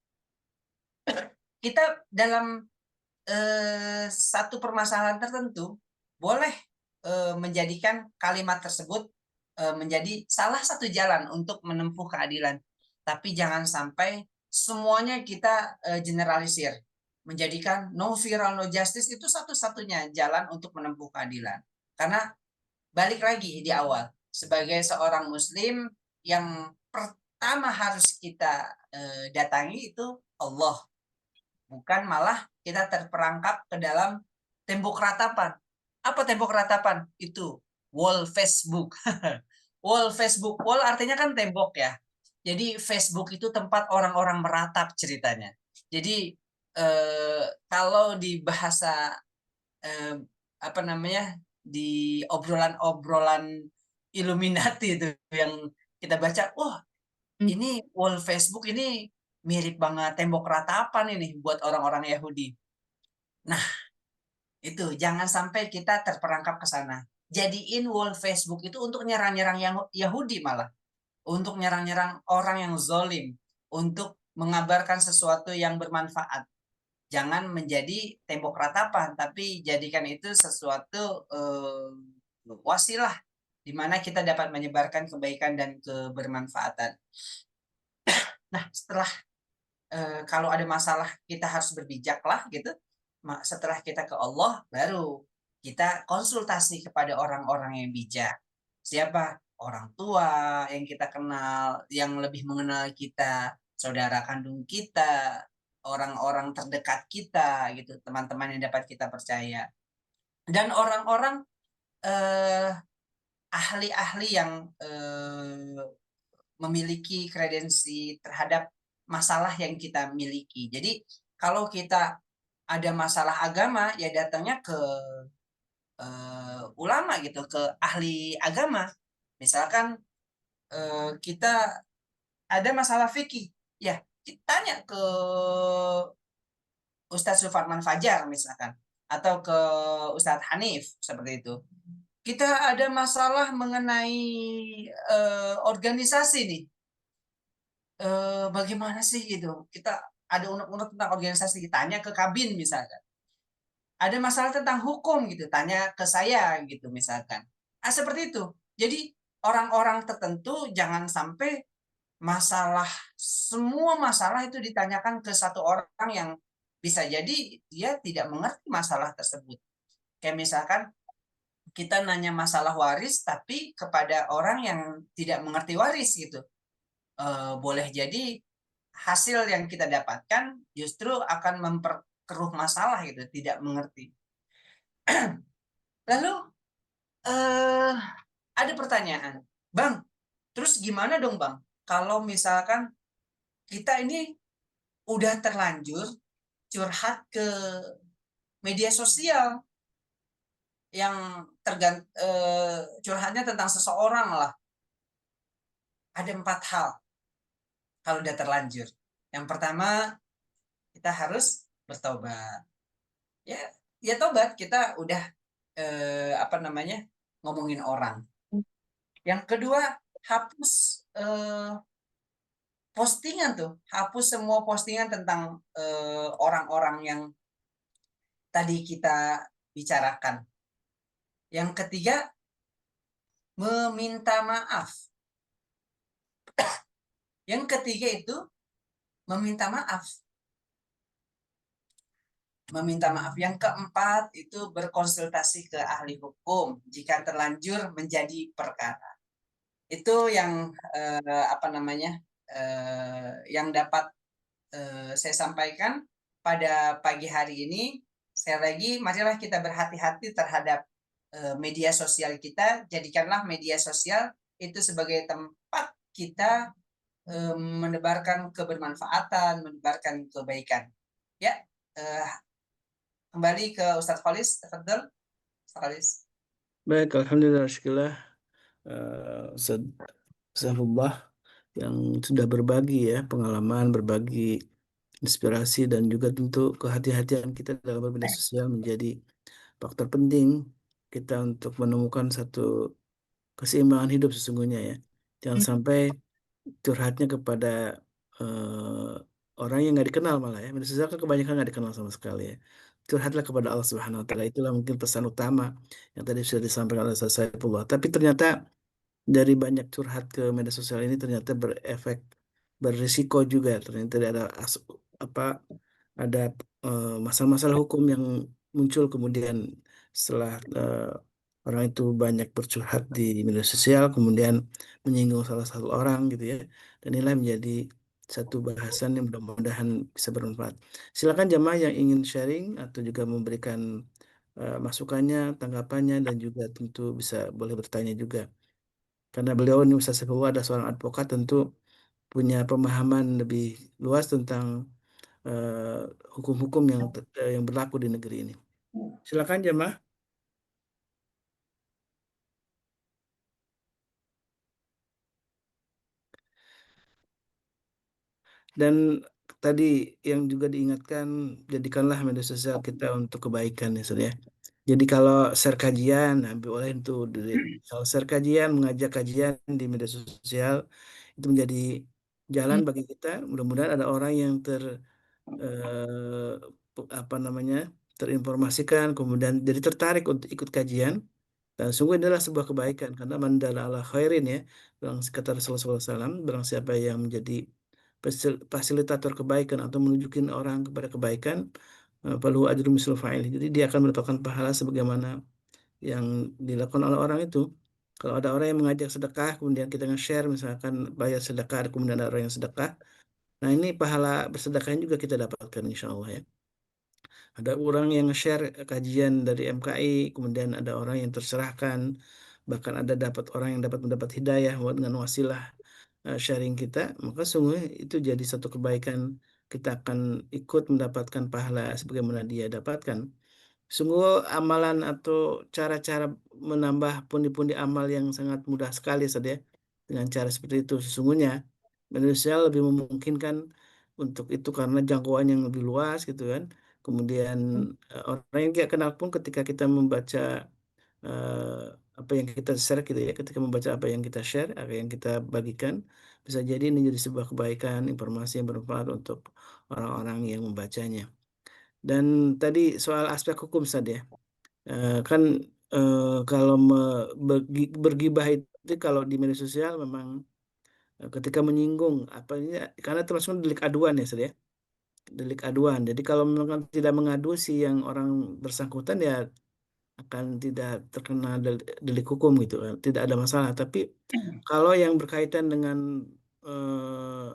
Kita dalam satu permasalahan tertentu boleh menjadikan kalimat tersebut menjadi salah satu jalan untuk menempuh keadilan, tapi jangan sampai semuanya kita generalisir menjadikan no viral no justice itu satu-satunya jalan untuk menempuh keadilan. Karena balik lagi di awal, sebagai seorang muslim yang pertama harus kita datangi itu Allah, bukan malah kita terperangkap ke dalam tembok ratapan. Apa tembok ratapan? Itu wall Facebook. Wall Facebook, wall artinya kan tembok ya. Jadi Facebook itu tempat orang-orang meratap ceritanya. Jadi kalau di bahasa apa namanya di obrolan-obrolan Illuminati itu yang kita baca, wah ini wall Facebook ini mirip banget tembok ratapan ini buat orang-orang Yahudi. Nah, itu jangan sampai kita terperangkap ke sana. Jadiin wall Facebook itu untuk nyerang-nyerang yang Yahudi malah. Untuk nyerang-nyerang orang yang zolim. Untuk mengabarkan sesuatu yang bermanfaat. Jangan menjadi tembok ratapan, tapi jadikan itu sesuatu wasilah di mana kita dapat menyebarkan kebaikan dan kebermanfaatan. Nah, setelah kalau ada masalah kita harus berbijaklah gitu. Setelah kita ke Allah, baru kita konsultasi kepada orang-orang yang bijak. Siapa? Orang tua yang kita kenal, yang lebih mengenal kita, saudara kandung kita, orang-orang terdekat kita, gitu, teman-teman yang dapat kita percaya. Dan orang-orang ahli-ahli yang memiliki kredensi terhadap masalah yang kita miliki. Jadi kalau kita ada masalah agama, ya datangnya ke ulama gitu, ke ahli agama. Misalkan kita ada masalah fikih, ya kita tanya ke Ustadz Sufarman Fajar misalkan, atau ke Ustadz Hanif seperti itu. Kita ada masalah mengenai organisasi nih, bagaimana sih gitu. Kita ada unek-unek tentang organisasi, ditanya ke kabin misalkan. Ada masalah tentang hukum gitu, tanya ke saya gitu misalkan. Seperti itu. Jadi orang-orang tertentu jangan sampai semua masalah itu ditanyakan ke satu orang yang bisa jadi dia tidak mengerti masalah tersebut. Kayak misalkan kita nanya masalah waris tapi kepada orang yang tidak mengerti waris gitu. Boleh jadi hasil yang kita dapatkan justru akan memperkeruh masalah gitu, tidak mengerti. Lalu ada pertanyaan, Bang, terus gimana dong Bang? Kalau misalkan kita ini udah terlanjur curhat ke media sosial yang curhatnya tentang seseorang lah. Ada 4 hal kalau udah terlanjur. Yang pertama, kita harus bertobat. Ya tobat, kita udah ngomongin orang. Yang kedua, hapus postingan tuh, hapus semua postingan tentang orang-orang yang tadi kita bicarakan. Yang ketiga, meminta maaf. Yang ketiga itu meminta maaf. Meminta maaf. Yang keempat itu berkonsultasi ke ahli hukum jika terlanjur menjadi perkara. Itu yang yang dapat saya sampaikan pada pagi hari ini. Sekali lagi, marilah kita berhati-hati terhadap media sosial kita. Jadikanlah media sosial itu sebagai tempat kita menebarkan kebermanfaatan, menebarkan kebaikan. Ya, kembali ke Ustadz Khalis, tafadhol, Ustadz Khalis. Baik, alhamdulillah, syukurlah Ustaz Saifullah yang sudah berbagi ya pengalaman, berbagi inspirasi dan juga tentu kehati-hatian kita dalam bermedia sosial menjadi faktor penting kita untuk menemukan satu keseimbangan hidup sesungguhnya ya. Jangan sampai curhatnya kepada orang yang nggak dikenal malah ya. Media sosial kan kebanyakan nggak dikenal sama sekali ya. Curhatlah kepada Allah Subhanahu Wa Taala. Itulah mungkin pesan utama yang tadi sudah disampaikan oleh Ustaz Saifullah. Tapi ternyata dari banyak curhat ke media sosial ini ternyata berefek berisiko juga. Ternyata ada ada masalah-masalah hukum yang muncul kemudian setelah orang itu banyak bercurhat di media sosial kemudian menyinggung salah satu orang gitu ya. Dan inilah menjadi satu bahasan yang mudah-mudahan bisa bermanfaat. Silakan jamaah yang ingin sharing atau juga memberikan masukannya, tanggapannya dan juga tentu bisa boleh bertanya juga. Karena beliau ini Ustaz Saifullah ada seorang advokat tentu punya pemahaman lebih luas tentang eh, hukum-hukum yang berlaku di negeri ini. Silakan jemaah. Dan tadi yang juga diingatkan, jadikanlah media sosial kita untuk kebaikan ya, Ustaz ya. Jadi kalau share kajian, nah, boleh itu kalau share kajian, mengajak kajian di media sosial itu menjadi jalan bagi kita. Mudah-mudahan ada orang yang terinformasikan, kemudian jadi tertarik untuk ikut kajian. Dan sungguh inilah sebuah kebaikan karena mandala ala khairin ya, kata Rasulullah SAW, barang siapa yang menjadi fasilitator kebaikan atau menunjukin orang kepada kebaikan, falahu ajru mislu fa'ilih. Jadi dia akan mendapatkan pahala sebagaimana yang dilakukan oleh orang itu. Kalau ada orang yang mengajak sedekah, kemudian kita nge-share, misalkan bayar sedekah, kemudian ada orang yang sedekah, nah ini pahala bersedekahnya juga kita dapatkan insya Allah ya. Ada orang yang share kajian dari MKI, kemudian ada orang yang tercerahkan, bahkan ada orang yang dapat mendapat hidayah dengan wasilah sharing kita, maka sungguh itu jadi satu kebaikan, kita akan ikut mendapatkan pahala sebagaimana dia dapatkan. Sungguh amalan atau cara-cara menambah pundi-pundi amal yang sangat mudah sekali saja dengan cara seperti itu. Sesungguhnya manusia lebih memungkinkan untuk itu karena jangkauan yang lebih luas gitu kan. Kemudian orang yang tidak kenal pun ketika kita membaca eh, apa yang kita share gitu ya, ketika membaca apa yang kita share, apa yang kita bagikan, bisa jadi ini jadi sebuah kebaikan, informasi yang bermanfaat untuk orang-orang yang membacanya. Dan tadi soal aspek hukum saja, kan kalau bergibah itu kalau di media sosial memang ketika menyinggung apa ini karena termasuk delik aduan ya, Ustaz ya. Delik aduan. Jadi kalau memang tidak mengadu si yang orang bersangkutan ya akan tidak terkena delik hukum gitu, tidak ada masalah. Tapi kalau yang berkaitan dengan eh,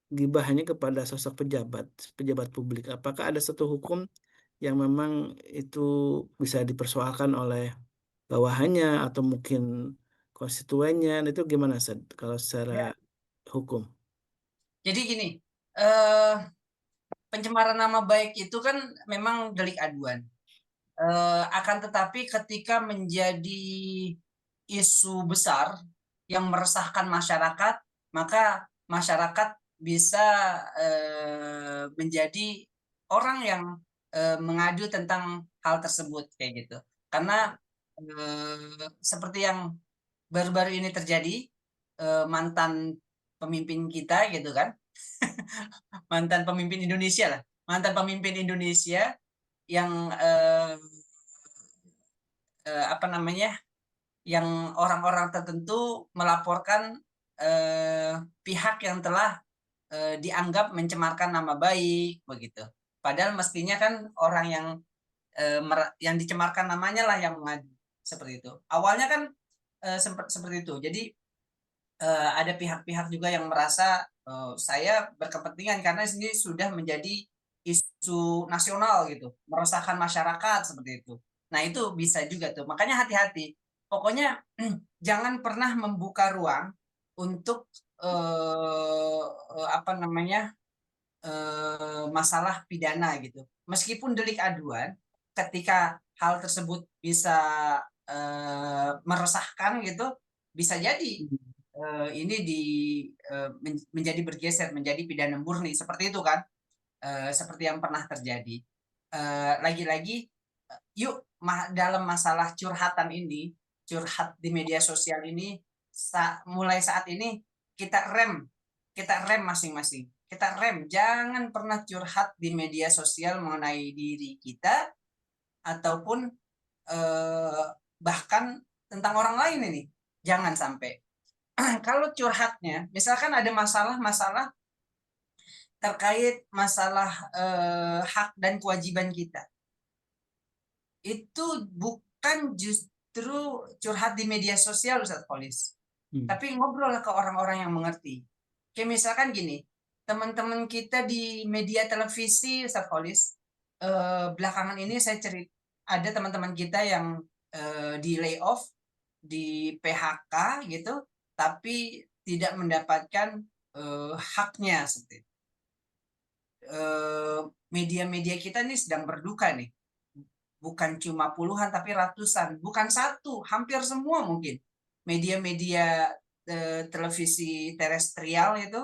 gibahnya kepada sosok pejabat, pejabat publik, apakah ada satu hukum yang memang itu bisa dipersoalkan oleh bawahannya atau mungkin konstituennya? Nah, itu gimana, Sad, kalau secara Ya, hukum? jadi gini, eh, pencemaran nama baik itu kan memang delik aduan. Akan tetapi ketika menjadi isu besar yang meresahkan masyarakat, maka masyarakat bisa menjadi orang yang mengadu tentang hal tersebut kayak gitu. Karena seperti yang baru-baru ini terjadi, mantan pemimpin kita gitu kan, mantan pemimpin Indonesia lah, mantan pemimpin Indonesia yang apa namanya, yang orang-orang tertentu melaporkan pihak yang telah dianggap mencemarkan nama baik begitu. Padahal mestinya kan orang yang dicemarkan namanya lah yang mengadu seperti itu. Awalnya kan seperti itu. Jadi ada pihak-pihak juga yang merasa saya berkepentingan karena ini sudah menjadi isu nasional gitu, meresahkan masyarakat seperti itu. Nah, itu bisa juga tuh. Makanya hati-hati. Pokoknya jangan pernah membuka ruang untuk apa namanya? Masalah pidana gitu. Meskipun delik aduan, ketika hal tersebut bisa meresahkan gitu, bisa jadi ini menjadi bergeser menjadi pidana murni seperti itu kan, seperti yang pernah terjadi. Lagi-lagi, yuk dalam masalah curhatan ini, curhat di media sosial ini, mulai saat ini kita rem masing-masing. Kita rem, jangan pernah curhat di media sosial mengenai diri kita ataupun bahkan tentang orang lain ini. Jangan sampai. Kalau curhatnya, misalkan ada masalah-masalah terkait masalah hak dan kewajiban kita, itu bukan justru curhat di media sosial, Ustaz Polis, tapi ngobrol ke orang-orang yang mengerti. Kayak misalkan gini, teman-teman kita di media televisi, Ustaz Polis, belakangan ini saya cerita ada teman-teman kita yang di layoff, di PHK gitu, tapi tidak mendapatkan haknya seperti itu. Media-media kita ini sedang berduka nih. Bukan cuma puluhan tapi ratusan, bukan satu, hampir semua mungkin. Media-media televisi terestrial itu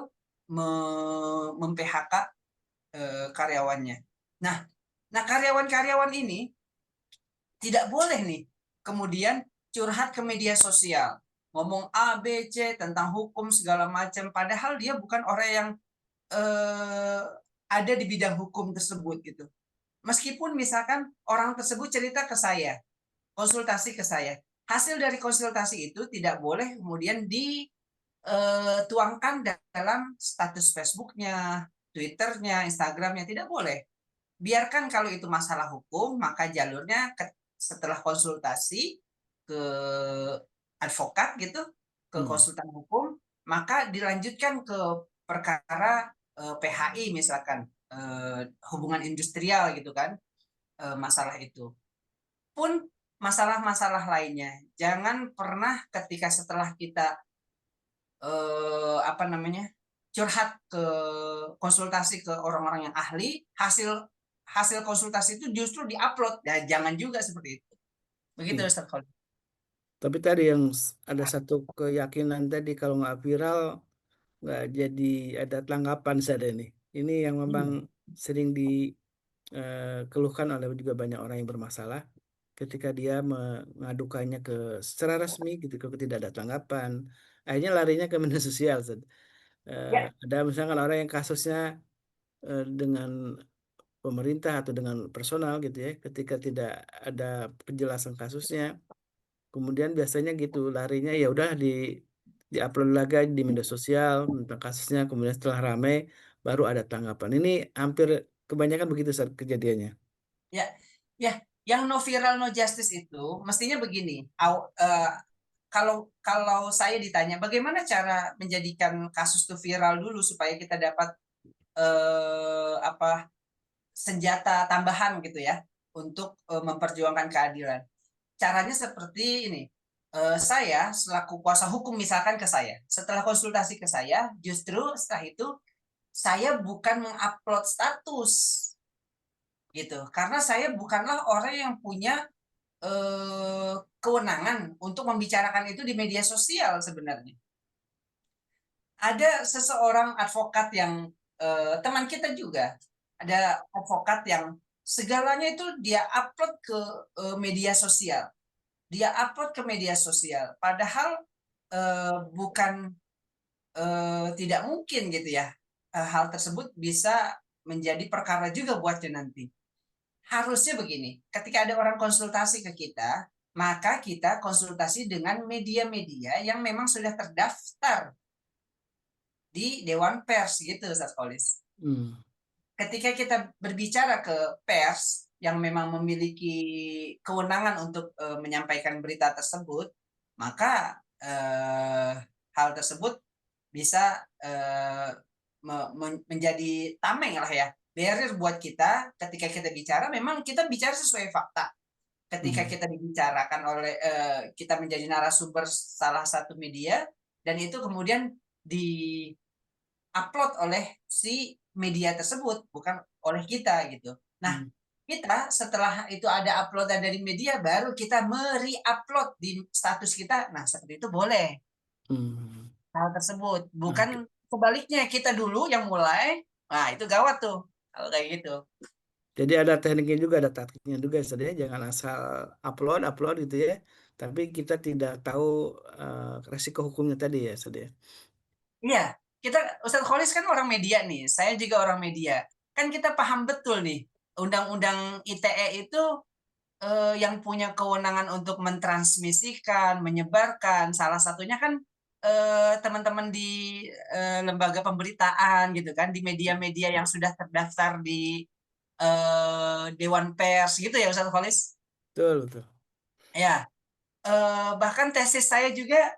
mem-PHK karyawannya. Nah, karyawan-karyawan ini tidak boleh nih kemudian curhat ke media sosial, ngomong A, B, C tentang hukum segala macam, padahal dia bukan orang yang ada di bidang hukum tersebut gitu. Meskipun misalkan orang tersebut cerita ke saya, konsultasi ke saya, hasil dari konsultasi itu tidak boleh kemudian dituangkan dalam status Facebooknya, Twitternya, Instagramnya, tidak boleh. Biarkan kalau itu masalah hukum, maka jalurnya setelah konsultasi ke advokat gitu, ke konsultan hukum, maka dilanjutkan ke perkara PHI misalkan, hubungan industrial gitu kan, masalah itu. Pun masalah-masalah lainnya, jangan pernah ketika setelah kita apa namanya, curhat ke konsultasi ke orang-orang yang ahli, hasil konsultasi itu justru diupload. Dan jangan juga seperti itu. Begitu Ustaz Khalid. Tapi tadi yang ada satu keyakinan tadi kalau nggak viral nggak jadi ada tanggapan saya ini. Ini yang memang sering dikeluhkan oleh juga banyak orang yang bermasalah ketika dia mengadukannya secara resmi gitu kalau tidak ada tanggapan. Akhirnya larinya ke media sosial. Ustaz. Ya, Ada misalkan orang yang kasusnya dengan pemerintah atau dengan personal gitu ya, ketika tidak ada penjelasan kasusnya, kemudian biasanya gitu larinya ya udah di-upload lagi di media sosial tentang kasusnya, kemudian setelah ramai baru ada tanggapan. Ini hampir kebanyakan begitu saat kejadiannya. ya, ya. Yang no viral no justice itu mestinya begini. Kalau saya ditanya bagaimana cara menjadikan kasus itu viral dulu supaya kita dapat senjata tambahan gitu ya untuk memperjuangkan keadilan. Caranya seperti ini. Saya selaku kuasa hukum misalkan ke saya, setelah konsultasi ke saya, justru setelah itu saya bukan mengupload status gitu, karena saya bukanlah orang yang punya kewenangan untuk membicarakan itu di media sosial sebenarnya. Ada seseorang advokat yang teman kita juga, ada advokat yang segalanya itu dia upload ke media sosial. Dia upload ke media sosial, padahal bukan tidak mungkin gitu ya. Hal tersebut bisa menjadi perkara juga buatnya nanti. Harusnya begini, ketika ada orang konsultasi ke kita, maka kita konsultasi dengan media-media yang memang sudah terdaftar di Dewan Pers gitu, Ustaz Kholis. Ketika kita berbicara ke pers yang memang memiliki kewenangan untuk menyampaikan berita tersebut, maka hal tersebut bisa menjadi tameng lah ya, barrier buat kita. Ketika kita bicara, memang kita bicara sesuai fakta. Ketika kita dibicarakan oleh kita menjadi narasumber salah satu media, dan itu kemudian di-upload oleh si media tersebut, bukan oleh kita gitu. Nah, kita setelah itu ada uploadan dari media, baru kita me-re-upload di status kita. Nah, seperti itu boleh. Hal tersebut. Bukan sebaliknya, kita dulu yang mulai. Nah, itu gawat tuh kalau kayak gitu. Jadi ada tekniknya juga, ada taktiknya juga, Ustaz ya. Jangan asal upload gitu ya. Tapi kita tidak tahu resiko hukumnya tadi ya, Ustaz ya. Iya, Ustadz Kholis kan orang media nih, saya juga orang media. Kan kita paham betul nih, Undang-Undang ITE itu yang punya kewenangan untuk mentransmisikan, menyebarkan, salah satunya kan teman-teman di lembaga pemberitaan gitu kan, di media-media yang sudah terdaftar di Dewan Pers gitu ya, Ustadz Kholis. Betul, betul. Ya, bahkan tesis saya juga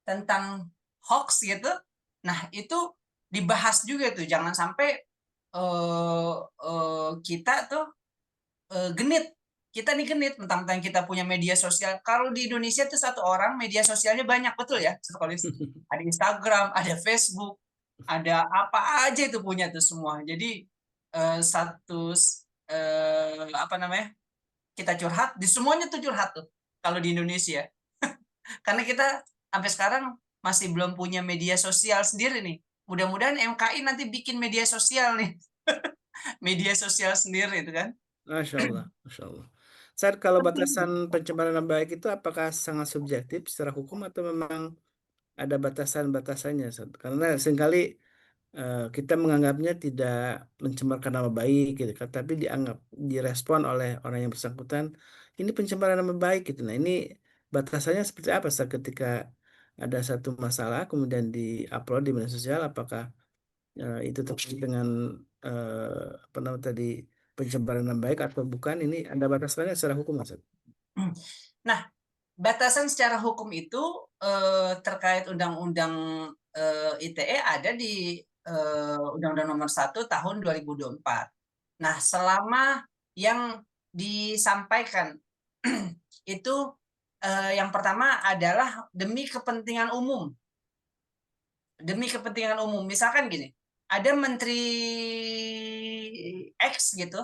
tentang hoax gitu. Nah, itu dibahas juga tuh, jangan sampai kita tuh genit. Kita nih genit mentang-mentang kita punya media sosial. Kalau di Indonesia tuh satu orang media sosialnya banyak, betul ya, ada Instagram, ada Facebook, ada apa aja itu punya tuh semua. Jadi status kita curhat, di semuanya tuh curhat tuh kalau di Indonesia. Karena kita sampai sekarang masih belum punya media sosial sendiri nih. Mudah-mudahan MKI nanti bikin media sosial nih. Media sosial sendiri itu kan. Masya Allah, Masya Allah. Saat kalau batasan pencemaran nama baik itu apakah sangat subjektif secara hukum atau memang ada batasan-batasannya, Ustaz? Karena seringkali kita menganggapnya tidak mencemarkan nama baik gitu kan, tapi direspon oleh orang yang bersangkutan ini pencemaran nama baik gitu. Nah, ini batasannya seperti apa, Ustaz, ketika ada satu masalah kemudian di-upload di media sosial, apakah itu terkait dengan apa namanya tadi, pencemaran nama baik atau bukan? Ini ada batasannya secara hukum, Ustaz? Nah, batasan secara hukum itu terkait Undang-Undang ITE ada di Undang-Undang Nomor 1 Tahun 2024. Nah, selama yang disampaikan itu yang pertama adalah demi kepentingan umum. Demi kepentingan umum. Misalkan gini, ada Menteri X gitu,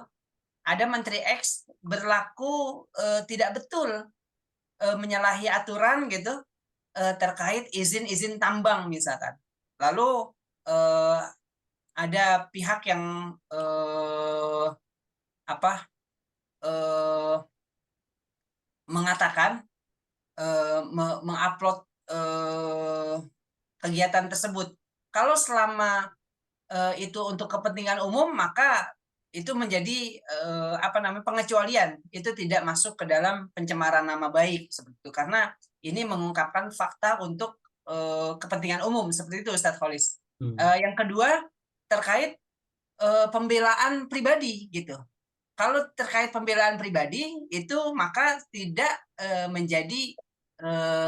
ada Menteri X berlaku tidak betul, menyalahi aturan gitu terkait izin-izin tambang misalkan. Lalu ada pihak yang mengatakan mengupload kegiatan tersebut. Kalau selama itu untuk kepentingan umum, maka itu menjadi pengecualian. Itu tidak masuk ke dalam pencemaran nama baik seperti itu, karena ini mengungkapkan fakta untuk kepentingan umum seperti itu, Ustadz Kholis. Yang kedua terkait pembelaan pribadi gitu. Kalau terkait pembelaan pribadi itu maka tidak menjadi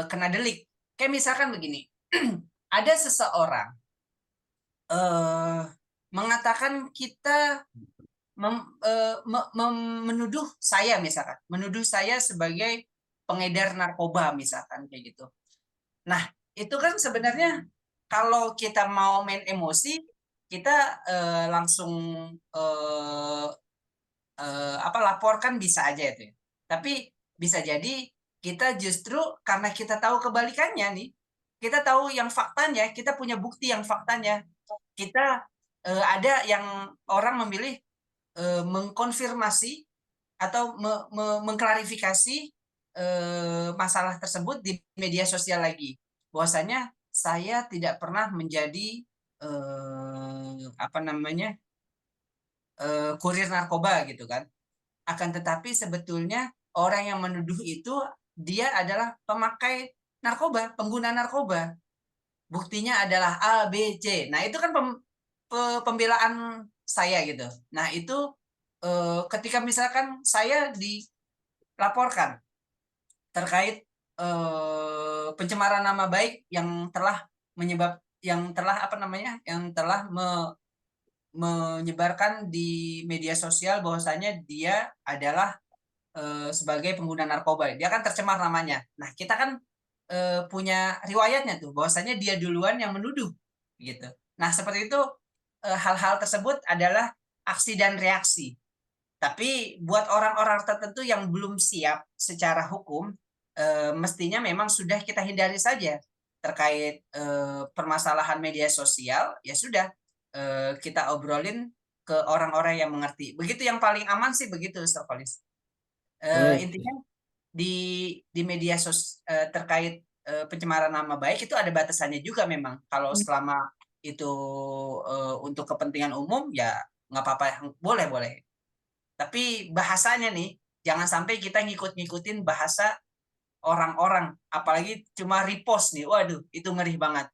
kena delik. Kayak misalkan begini, ada seseorang mengatakan kita menuduh saya misalkan, menuduh saya sebagai pengedar narkoba misalkan kayak gitu. Nah, itu kan sebenarnya kalau kita mau main emosi, kita langsung laporkan bisa aja itu ya. Tapi bisa jadi kita justru karena kita tahu kebalikannya nih, kita tahu yang faktanya, kita punya bukti yang faktanya. Kita ada yang orang memilih mengkonfirmasi atau mengklarifikasi masalah tersebut di media sosial lagi. Bahwasanya saya tidak pernah menjadi kurir narkoba gitu kan. Akan tetapi sebetulnya orang yang menuduh itu dia adalah pemakai narkoba, pengguna narkoba. Buktinya adalah A, B, C. Nah, itu kan pembelaan saya gitu. Nah, itu ketika misalkan saya dilaporkan terkait pencemaran nama baik yang telah menyebarkan di media sosial bahwasanya dia adalah sebagai pengguna narkoba, dia kan tercemar namanya. Nah, kita kan punya riwayatnya tuh, bahwasanya dia duluan yang menuduh, gitu. Nah, seperti itu hal-hal tersebut adalah aksi dan reaksi. Tapi buat orang-orang tertentu yang belum siap secara hukum, mestinya memang sudah kita hindari saja terkait permasalahan media sosial. Ya sudah, kita obrolin ke orang-orang yang mengerti. Begitu yang paling aman sih begitu, Sokolis. Intinya di media terkait pencemaran nama baik itu ada batasannya juga memang. Kalau selama itu untuk kepentingan umum ya nggak apa-apa, boleh. Tapi bahasanya nih jangan sampai kita ngikut-ngikutin bahasa orang-orang, apalagi cuma repost nih. Waduh, itu ngeri banget.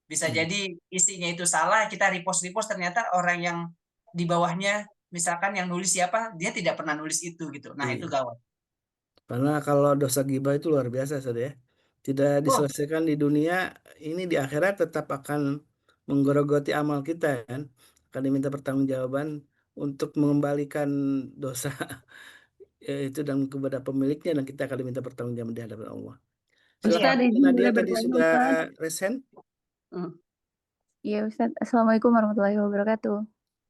Bisa jadi isinya itu salah, kita repost ternyata orang yang di bawahnya misalkan yang nulis siapa, dia tidak pernah nulis itu gitu. Nah, itu gawat. Karena kalau dosa gibah itu luar biasa, Saudara ya. Tidak diselesaikan di dunia, ini di akhirat tetap akan menggerogoti amal kita kan. Akan diminta pertanggungjawaban untuk mengembalikan dosa itu dan kepada pemiliknya, dan kita akan diminta pertanggungjawaban di hadapan Allah. Silakan Ustadz, izin Nadia, boleh tadi bertanya, sudah Ustadz? resen. Iya, Ustadz. Assalamualaikum warahmatullahi wabarakatuh.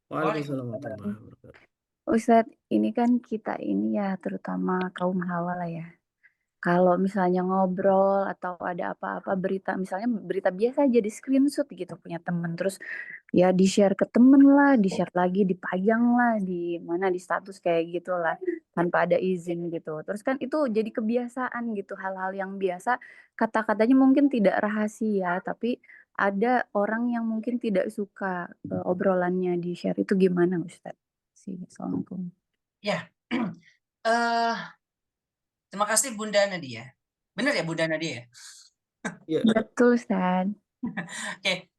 Waalaikumsalam warahmatullahi wabarakatuh. Ustadz, ini kan kita ini ya, terutama kaum hawa lah ya. Kalau misalnya ngobrol atau ada apa-apa berita, misalnya berita biasa aja di screenshot gitu punya temen, terus ya di-share ke temen lah, di-share lagi, dipajang lah di mana di status kayak gitu lah, tanpa ada izin gitu. Terus kan itu jadi kebiasaan gitu, hal-hal yang biasa, kata-katanya mungkin tidak rahasia, tapi ada orang yang mungkin tidak suka obrolannya di-share, itu gimana Ustadz? Assalamualaikum. Ya, terima kasih Bunda Nadia. Benar ya Bunda Nadia ya? Iya. Betul Ustadz. Oke,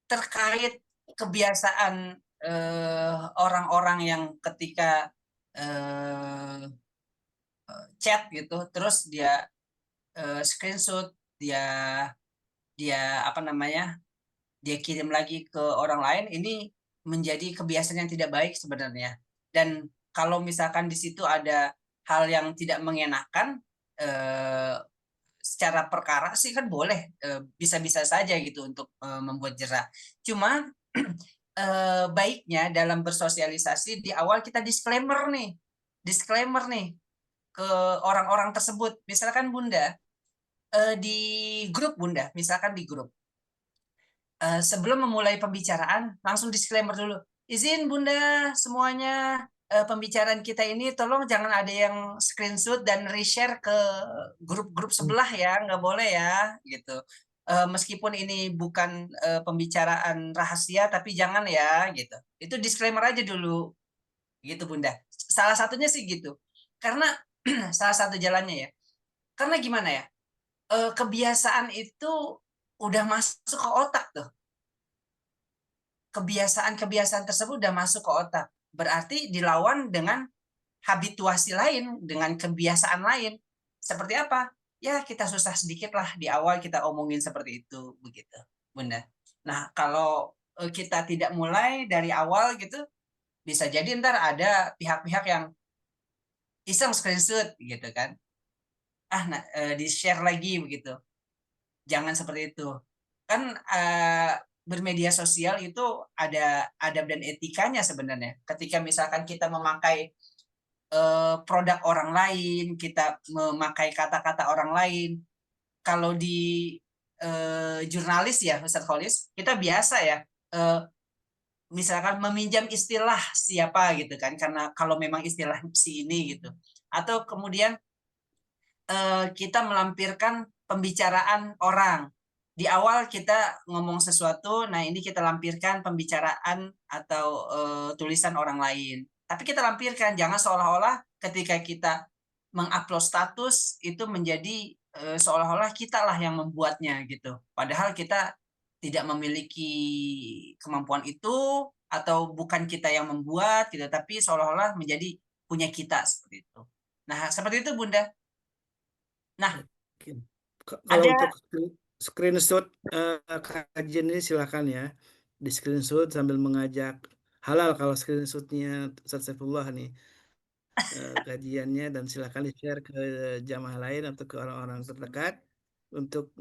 terkait kebiasaan orang-orang yang ketika chat gitu, terus dia screenshot, dia dia kirim lagi ke orang lain, ini menjadi kebiasaan yang tidak baik sebenarnya. Dan kalau misalkan di situ ada hal yang tidak mengenakan, secara perkara sih kan boleh, bisa-bisa saja gitu untuk membuat jerak. Cuma baiknya dalam bersosialisasi di awal kita disclaimer nih ke orang-orang tersebut. Misalkan Bunda di grup Bunda, misalkan di grup. Sebelum memulai pembicaraan langsung disclaimer dulu. Izin Bunda semuanya, pembicaraan kita ini tolong jangan ada yang screenshot dan reshare ke grup-grup sebelah ya, nggak boleh ya gitu. Meskipun ini bukan pembicaraan rahasia tapi jangan ya gitu. Itu disclaimer aja dulu gitu Bunda. Salah satunya sih gitu. Karena salah satu jalannya ya. Karena gimana ya? Kebiasaan itu udah masuk ke otak tuh. Kebiasaan-kebiasaan tersebut udah masuk ke otak. berarti dilawan dengan habituasi lain, dengan kebiasaan lain. Seperti apa? Ya kita susah sedikit lah di awal kita omongin seperti itu, begitu, Bunda. Nah, kalau kita tidak mulai dari awal gitu, bisa jadi ntar ada pihak-pihak yang iseng screenshot gitu kan. Di-share lagi begitu. Jangan seperti itu. Kan bermedia sosial itu ada adab dan etikanya sebenarnya. Ketika misalkan kita memakai produk orang lain, kita memakai kata-kata orang lain. Kalau di jurnalis ya, Ustadz Kholis, kita biasa ya, misalkan meminjam istilah siapa gitu kan, karena kalau memang istilah si ini gitu. Atau kemudian kita melampirkan pembicaraan orang. Di awal kita ngomong sesuatu, nah ini kita lampirkan pembicaraan atau tulisan orang lain. Tapi kita lampirkan, jangan seolah-olah ketika kita mengupload status itu menjadi seolah-olah kita lah yang membuatnya gitu. Padahal kita tidak memiliki kemampuan itu atau bukan kita yang membuat gitu, tapi seolah-olah menjadi punya kita seperti itu. Nah, seperti itu Bunda. Nah, Kalau ada untuk screenshot kajian ini silakan ya, di screenshot sambil mengajak halal kalau screenshotnya Ustadz Saifullah nih kajiannya, dan silakan di-share ke jamaah lain atau ke orang-orang terdekat untuk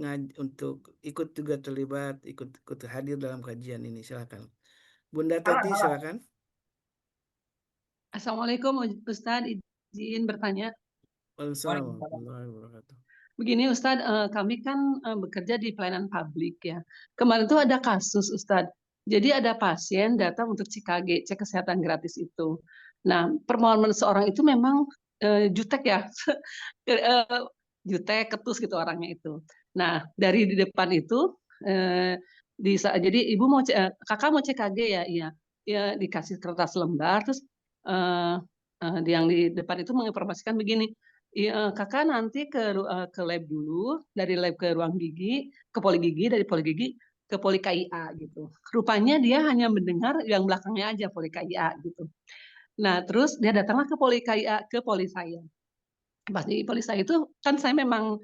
ikut juga terlibat, ikut hadir dalam kajian ini. Silakan. Bunda Tati, silakan. Assalamualaikum Ustadz, izin bertanya. Waalaikumsalam warahmatullahi wabarakatuh. Begini Ustadz, kami kan bekerja di pelayanan publik ya. Kemarin tuh ada kasus Ustadz. Jadi ada pasien datang untuk CKG, cek kesehatan gratis itu. Nah, permohonan seorang itu memang jutek ya, jutek, ketus gitu orangnya itu. Nah, dari di depan itu, jadi ibu mau kakak mau CKG ya, iya, ya dikasih kertas lembar, terus yang di depan itu menginformasikan begini. Kakak nanti ke lab dulu, dari lab ke ruang gigi, ke poli gigi, dari poli gigi ke poli KIA gitu. Rupanya dia hanya mendengar yang belakangnya aja poli KIA gitu. Nah, terus dia datanglah ke poli KIA, ke poli saya. Pas di poli saya itu kan saya memang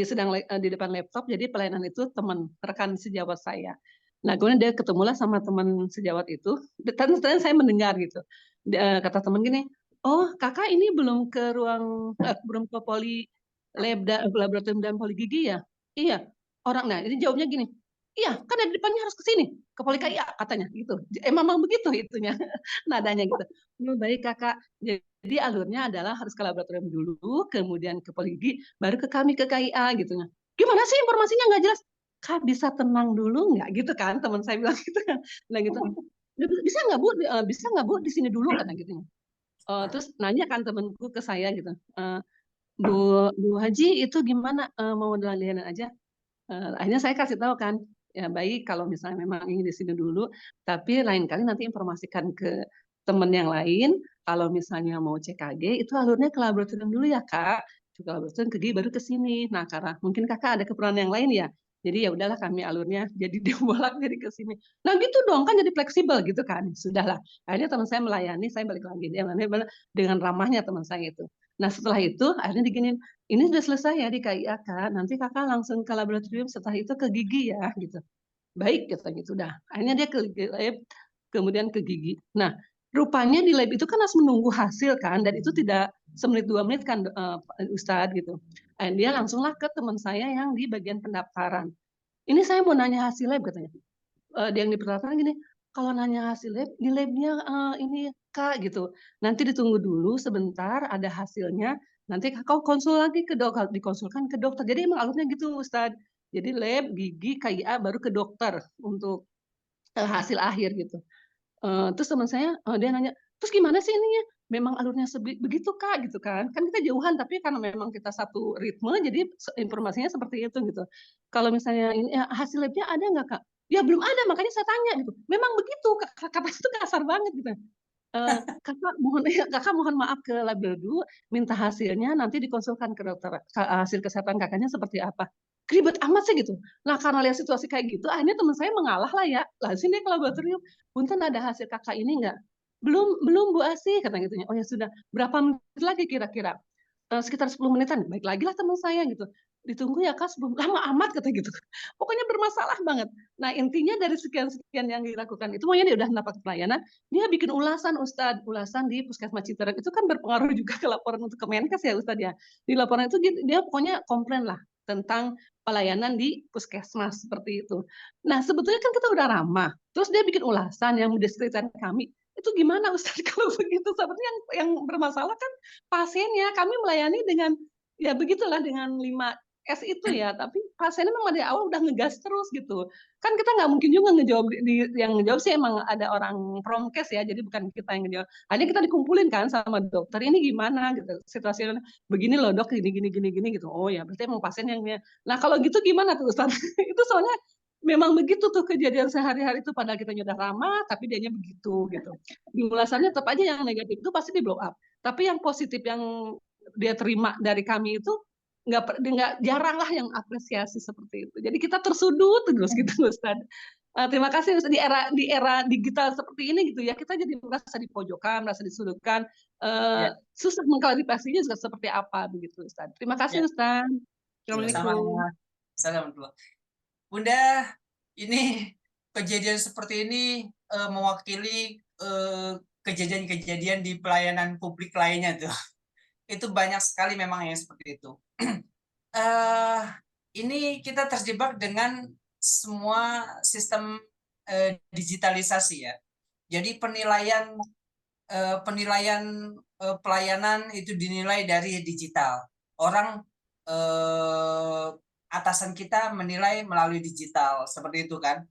sedang di depan laptop, jadi pelayanan itu teman rekan sejawat saya. Nah, kemudian dia ketemulah sama teman sejawat itu, dan saya mendengar gitu. Kata teman gini, oh kakak ini belum ke belum ke poli laboratorium dan poli gigi ya? Iya. Nah ini jawabnya gini, iya kan dari depannya harus ke sini, ke poli KIA katanya gitu. Memang begitu itunya, nadanya gitu. Baik kakak, jadi alurnya adalah harus ke laboratorium dulu, kemudian ke poli gigi, baru ke kami ke KIA gitu. Gimana sih informasinya nggak jelas? Kak bisa tenang dulu nggak gitu kan? Teman saya bilang gitu kan. Nah gitu. Bisa nggak Bu? Bisa nggak Bu di sini dulu kata gitu. Terus nanya kan temanku ke saya gitu. Bu Haji itu gimana, mau layanan aja? Akhirnya saya kasih tahu kan, ya baik kalau misalnya memang ingin di sini dulu, tapi lain kali nanti informasikan ke teman yang lain, kalau misalnya mau CKG itu alurnya ke laboratorium dulu ya Kak, ke laboratorium ke gigi baru ke sini. Nah karena mungkin Kakak ada keperluan yang lain ya, jadi ya udahlah kami alurnya jadi dibolak jadi ke sini. Nah gitu dong kan jadi fleksibel gitu kan, sudahlah. Akhirnya teman saya melayani, saya balik lagi dia dengan ramahnya teman saya itu. Nah setelah itu akhirnya diginin, ini sudah selesai ya di KIA Kak, nanti kakak langsung ke laboratorium, setelah itu ke gigi ya gitu. Baik katanya gitu dah. Akhirnya dia ke lab, kemudian ke gigi. Nah rupanya di lab itu kan harus menunggu hasil kan, dan itu tidak semenit 2 menit kan Ustadz gitu. Dan dia langsunglah ke teman saya yang di bagian pendaftaran. Ini saya mau nanya hasil lab katanya. Dia yang di pendaftaran gini, kalau nanya hasil lab, di labnya ini Kak gitu. Nanti ditunggu dulu sebentar ada hasilnya. Nanti kau konsul lagi ke dokter, dikonsulkan ke dokter. Jadi emang alurnya gitu Ustadz. Jadi lab, gigi, KIA baru ke dokter untuk hasil akhir gitu. Terus teman saya dia nanya, terus gimana sih ininya? Memang alurnya begitu Kak gitu kan? Kan kita jauhan tapi karena memang kita satu ritme, jadi informasinya seperti itu gitu. Kalau misalnya ini hasil labnya ada nggak Kak? Ya belum ada, makanya saya tanya gitu. Memang begitu, kata itu kasar banget gitu. Kakak mohon maaf ke lab dulu, minta hasilnya, nanti dikonsulkan ke dokter. Hasil kesehatan kakaknya seperti apa? Ribet amat sih gitu. Nah karena lihat situasi kayak gitu, akhirnya teman saya mengalah lah ya. Lah sini ke laboratorium, punten ada hasil kakak ini nggak? belum Bu Asih kata gitu. Oh ya sudah, berapa menit lagi kira-kira? Sekitar 10 menitan. Baik lagi lah teman saya gitu. Ditunggu ya Kak, lama amat kata gitu. Pokoknya bermasalah banget. Nah intinya dari sekian-sekian yang dilakukan itu, pokoknya dia udah dapat pelayanan, dia bikin ulasan Ustadz, ulasan di Puskesmas Citerep. Itu kan berpengaruh juga ke laporan untuk Kemenkes ya Ustadz ya. Di laporan itu dia pokoknya komplain lah tentang pelayanan di puskesmas seperti itu. Nah sebetulnya kan kita udah ramah, terus dia bikin ulasan yang mendeskripsikan kami. Itu gimana Ustadz kalau begitu? Sepertinya yang bermasalah kan pasiennya. Kami melayani dengan ya begitulah dengan 5S itu ya, tapi pasiennya memang dari awal udah ngegas terus gitu. Kan kita nggak mungkin juga ngejawab, yang ngejawab sih emang ada orang promkes ya, jadi bukan kita yang ngejawab. Hanya kita dikumpulin kan sama dokter, ini gimana gitu situasinya, begini loh dok, gini gitu. Oh ya berarti emang pasien yang nah kalau gitu gimana tuh Ustaz? Itu soalnya memang begitu tuh kejadian sehari-hari itu, padahal kita udah ramah tapi dianya begitu gitu. Di ulasannya tetap aja yang negatif itu pasti di blow up. Tapi yang positif yang dia terima dari kami itu nggak jarang lah yang apresiasi seperti itu. Jadi kita tersudut terus gitu Ustaz. Terima kasih Ustaz. Di era digital seperti ini gitu ya, kita jadi merasa dipojokkan, merasa disudutkan. Ya, Susah mengklarifikasinya juga seperti apa begitu Ustaz. Terima kasih ya. Ustaz. Sama-sama. Assalamualaikum. Assalamualaikum. Bunda, ini kejadian seperti ini mewakili kejadian-kejadian di pelayanan publik lainnya tuh. Itu banyak sekali memang yang seperti itu. Ini kita terjebak dengan semua sistem digitalisasi ya. Jadi penilaian pelayanan itu dinilai dari digital. Orang atasan kita menilai melalui digital seperti itu kan.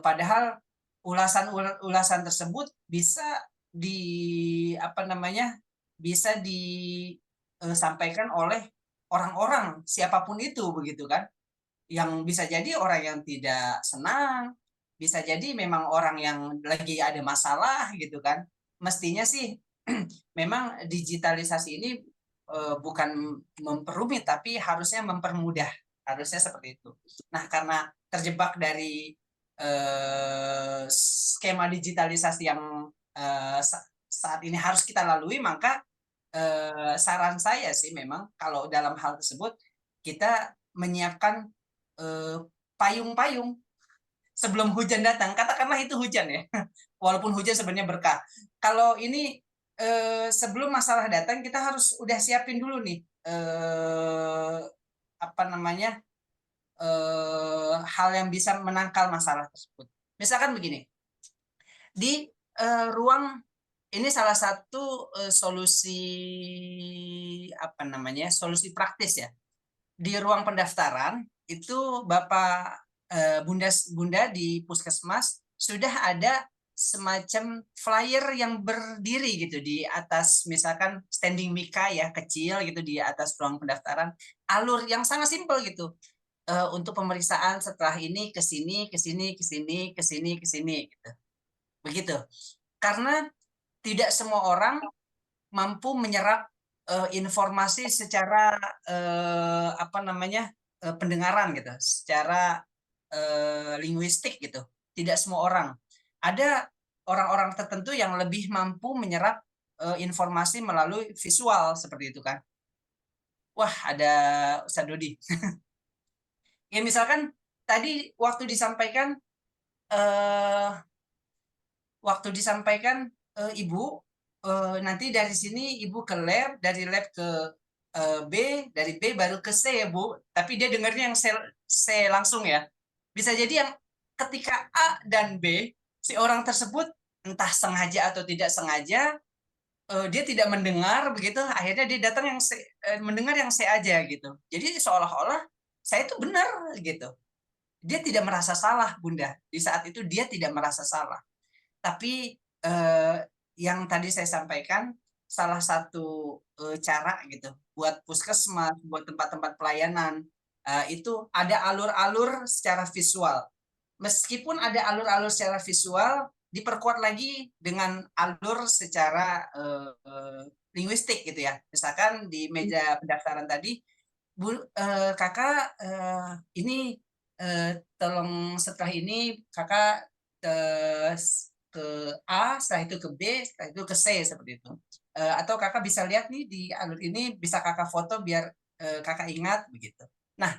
Padahal ulasan tersebut bisa bisa disampaikan oleh orang-orang siapapun itu begitu kan, yang bisa jadi orang yang tidak senang, bisa jadi memang orang yang lagi ada masalah gitu kan. Mestinya sih memang digitalisasi ini bukan memperumit tapi harusnya mempermudah, harusnya seperti itu. Nah karena terjebak dari skema digitalisasi yang saat ini harus kita lalui, maka saran saya sih memang kalau dalam hal tersebut kita menyiapkan payung-payung sebelum hujan datang. Katakanlah itu hujan ya, walaupun hujan sebenarnya berkah. Kalau ini sebelum masalah datang kita harus udah siapin dulu nih hal yang bisa menangkal masalah tersebut. Misalkan begini, di ruang ini salah satu solusi solusi praktis ya. Di ruang pendaftaran itu Bapak Bunda di puskesmas sudah ada semacam flyer yang berdiri gitu di atas, misalkan standing mica ya kecil gitu di atas ruang pendaftaran, alur yang sangat simpel gitu. Untuk pemeriksaan setelah ini ke sini gitu. Begitu. Karena tidak semua orang mampu menyerap informasi secara pendengaran gitu, secara linguistik gitu. Tidak semua orang. Ada orang-orang tertentu yang lebih mampu menyerap informasi melalui visual seperti itu kan. Wah, ada Ustaz Dodi. Ya misalkan tadi waktu disampaikan Ibu, nanti dari sini Ibu ke lab, dari lab ke B, dari B baru ke C ya Bu, tapi dia dengarnya yang C langsung ya. Bisa jadi yang ketika A dan B, si orang tersebut entah sengaja atau tidak sengaja, dia tidak mendengar begitu, akhirnya dia datang yang C, mendengar yang C aja gitu. Jadi seolah-olah saya itu benar gitu. Dia tidak merasa salah Bunda, di saat itu dia tidak merasa salah. Tapi yang tadi saya sampaikan, salah satu cara gitu buat puskesmas, buat tempat-tempat pelayanan, itu ada alur-alur secara visual. Meskipun ada alur-alur secara visual, diperkuat lagi dengan alur secara linguistik gitu ya. Misalkan di meja pendaftaran tadi, Bu, kakak ini tolong setelah ini kakak ke A, setelah itu ke B, setelah itu ke C, seperti itu. Atau kakak bisa lihat nih di alur ini, bisa kakak foto biar kakak ingat begitu. Nah,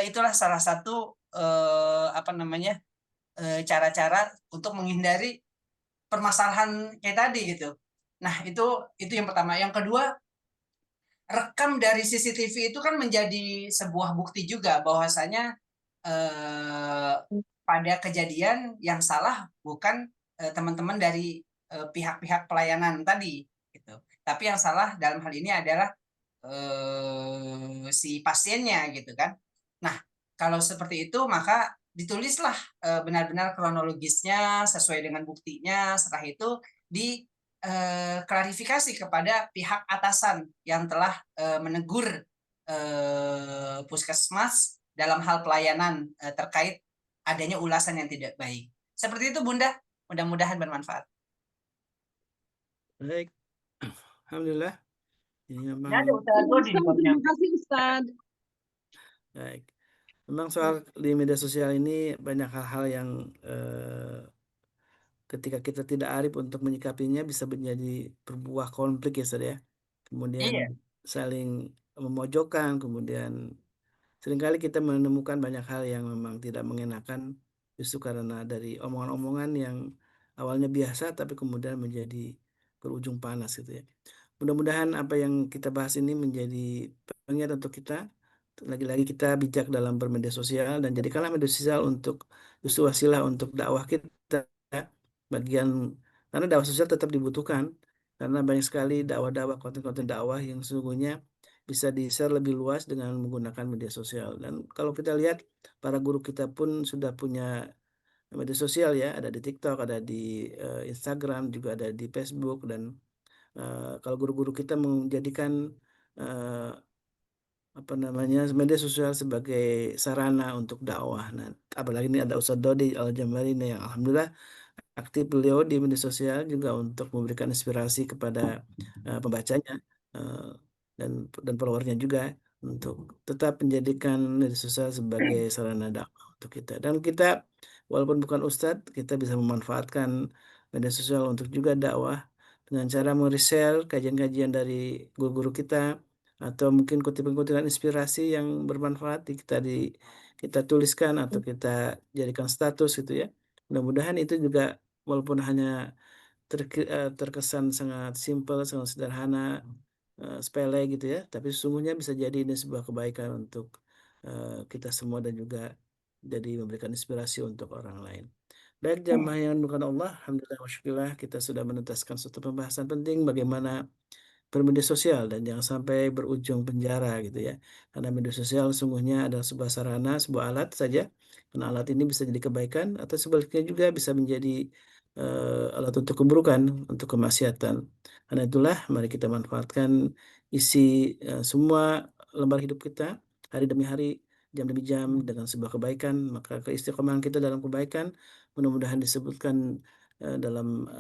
itulah salah satu cara-cara untuk menghindari permasalahan kayak tadi gitu. Nah, itu yang pertama. Yang kedua, rekam dari CCTV itu kan menjadi sebuah bukti juga bahwasanya pada kejadian yang salah bukan teman-teman dari pihak-pihak pelayanan tadi gitu. Tapi yang salah dalam hal ini adalah si pasiennya gitu kan. Nah, kalau seperti itu maka ditulislah benar-benar kronologisnya sesuai dengan buktinya. Setelah itu klarifikasi kepada pihak atasan yang telah menegur puskesmas dalam hal pelayanan terkait adanya ulasan yang tidak baik. Seperti itu Bunda, mudah-mudahan bermanfaat. Baik, alhamdulillah. Ini memang Ya, ada Ustaz Dodi di Terima kasih Ustaz. baik. Memang soal di media sosial ini banyak hal-hal yang ketika kita tidak arif untuk menyikapinya bisa menjadi berbuah konflik ya Ustaz ya. Kemudian Iya. saling memojokkan, kemudian seringkali kita menemukan banyak hal yang memang tidak mengenakan justru karena dari omongan-omongan yang awalnya biasa tapi kemudian menjadi berujung panas gitu ya. Mudah-mudahan apa yang kita bahas ini menjadi pengingat untuk kita. Lagi-lagi kita bijak dalam bermedia sosial dan jadikanlah media sosial untuk justru wasilah untuk dakwah kita. Bagian karena dakwah sosial tetap dibutuhkan karena banyak sekali dakwah-dakwah konten-konten dakwah yang sesungguhnya bisa di-share lebih luas dengan menggunakan media sosial. Dan kalau kita lihat para guru kita pun sudah punya media sosial ya, ada di TikTok, ada di Instagram, juga ada di Facebook. Dan kalau guru-guru kita menjadikan media sosial sebagai sarana untuk dakwah. Nah, apalagi ini ada Ustadz Dodi Al-Jambari yang alhamdulillah aktif beliau di media sosial juga untuk memberikan inspirasi kepada pembacanya dan followernya juga untuk tetap menjadikan media sosial sebagai sarana dakwah untuk kita. Dan kita walaupun bukan ustadz, kita bisa memanfaatkan media sosial untuk juga dakwah dengan cara share kajian-kajian dari guru-guru kita atau mungkin kutipan-kutipan inspirasi yang bermanfaat kita tuliskan atau kita jadikan status gitu ya. Mudah-mudahan itu juga walaupun hanya terkesan sangat simpel, sangat sederhana, sepele gitu ya, tapi sesungguhnya bisa jadi ini sebuah kebaikan untuk kita semua dan juga jadi memberikan inspirasi untuk orang lain. Baik jamaah yang dimuliakan Allah, alhamdulillah wa syukurillah kita sudah menuntaskan suatu pembahasan penting bagaimana bermedia sosial dan jangan sampai berujung penjara gitu ya. Karena media sosial sungguhnya adalah sebuah sarana, sebuah alat saja. Karena alat ini bisa jadi kebaikan atau sebaliknya juga bisa menjadi alat untuk keburukan, untuk kemaksiatan. Karena itulah mari kita manfaatkan isi semua lembar hidup kita hari demi hari, jam demi jam dengan sebuah kebaikan. Maka keistiqomahan kita dalam kebaikan mudah-mudahan disebutkan dalam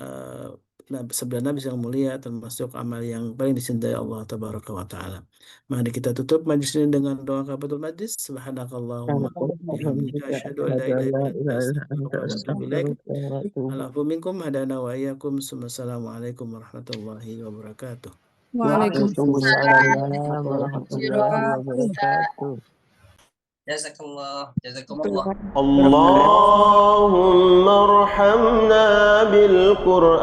sebelah Nabi yang mulia termasuk amal yang paling dicintai Allah Tabaraka wa Ta'ala. Mari kita tutup majlis ini dengan doa kafatul majlis. Subhanakallahumma bihamdika asyhadu an la ilaha illa anta astaghfiruka wa atubu ilaik. Alafu minkum hadana wa iyyakum. Assalamualaikum warahmatullahi wabarakatuh. Waalaikumsalam warahmatullahi wabarakatuh. Jazakallah, jazakumullah. اللهم ارحمنا بالقرآن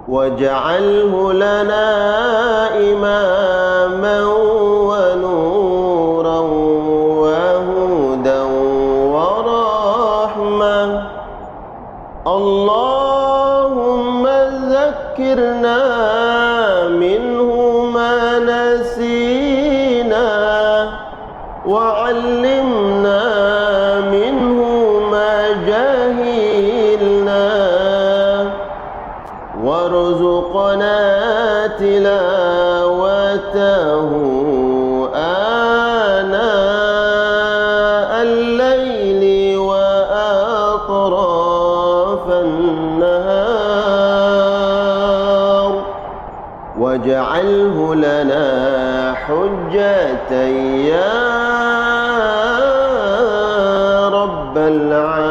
واجعله لنا إماما ونورا وهدى ورحمة. اللهم ذكرنا منه ما نسينا وعلمنا منه ما جهلنا وارزقنا تلاوته آناء الليل وأطراف النهار واجعله لنا حجة يا رب رب العالمين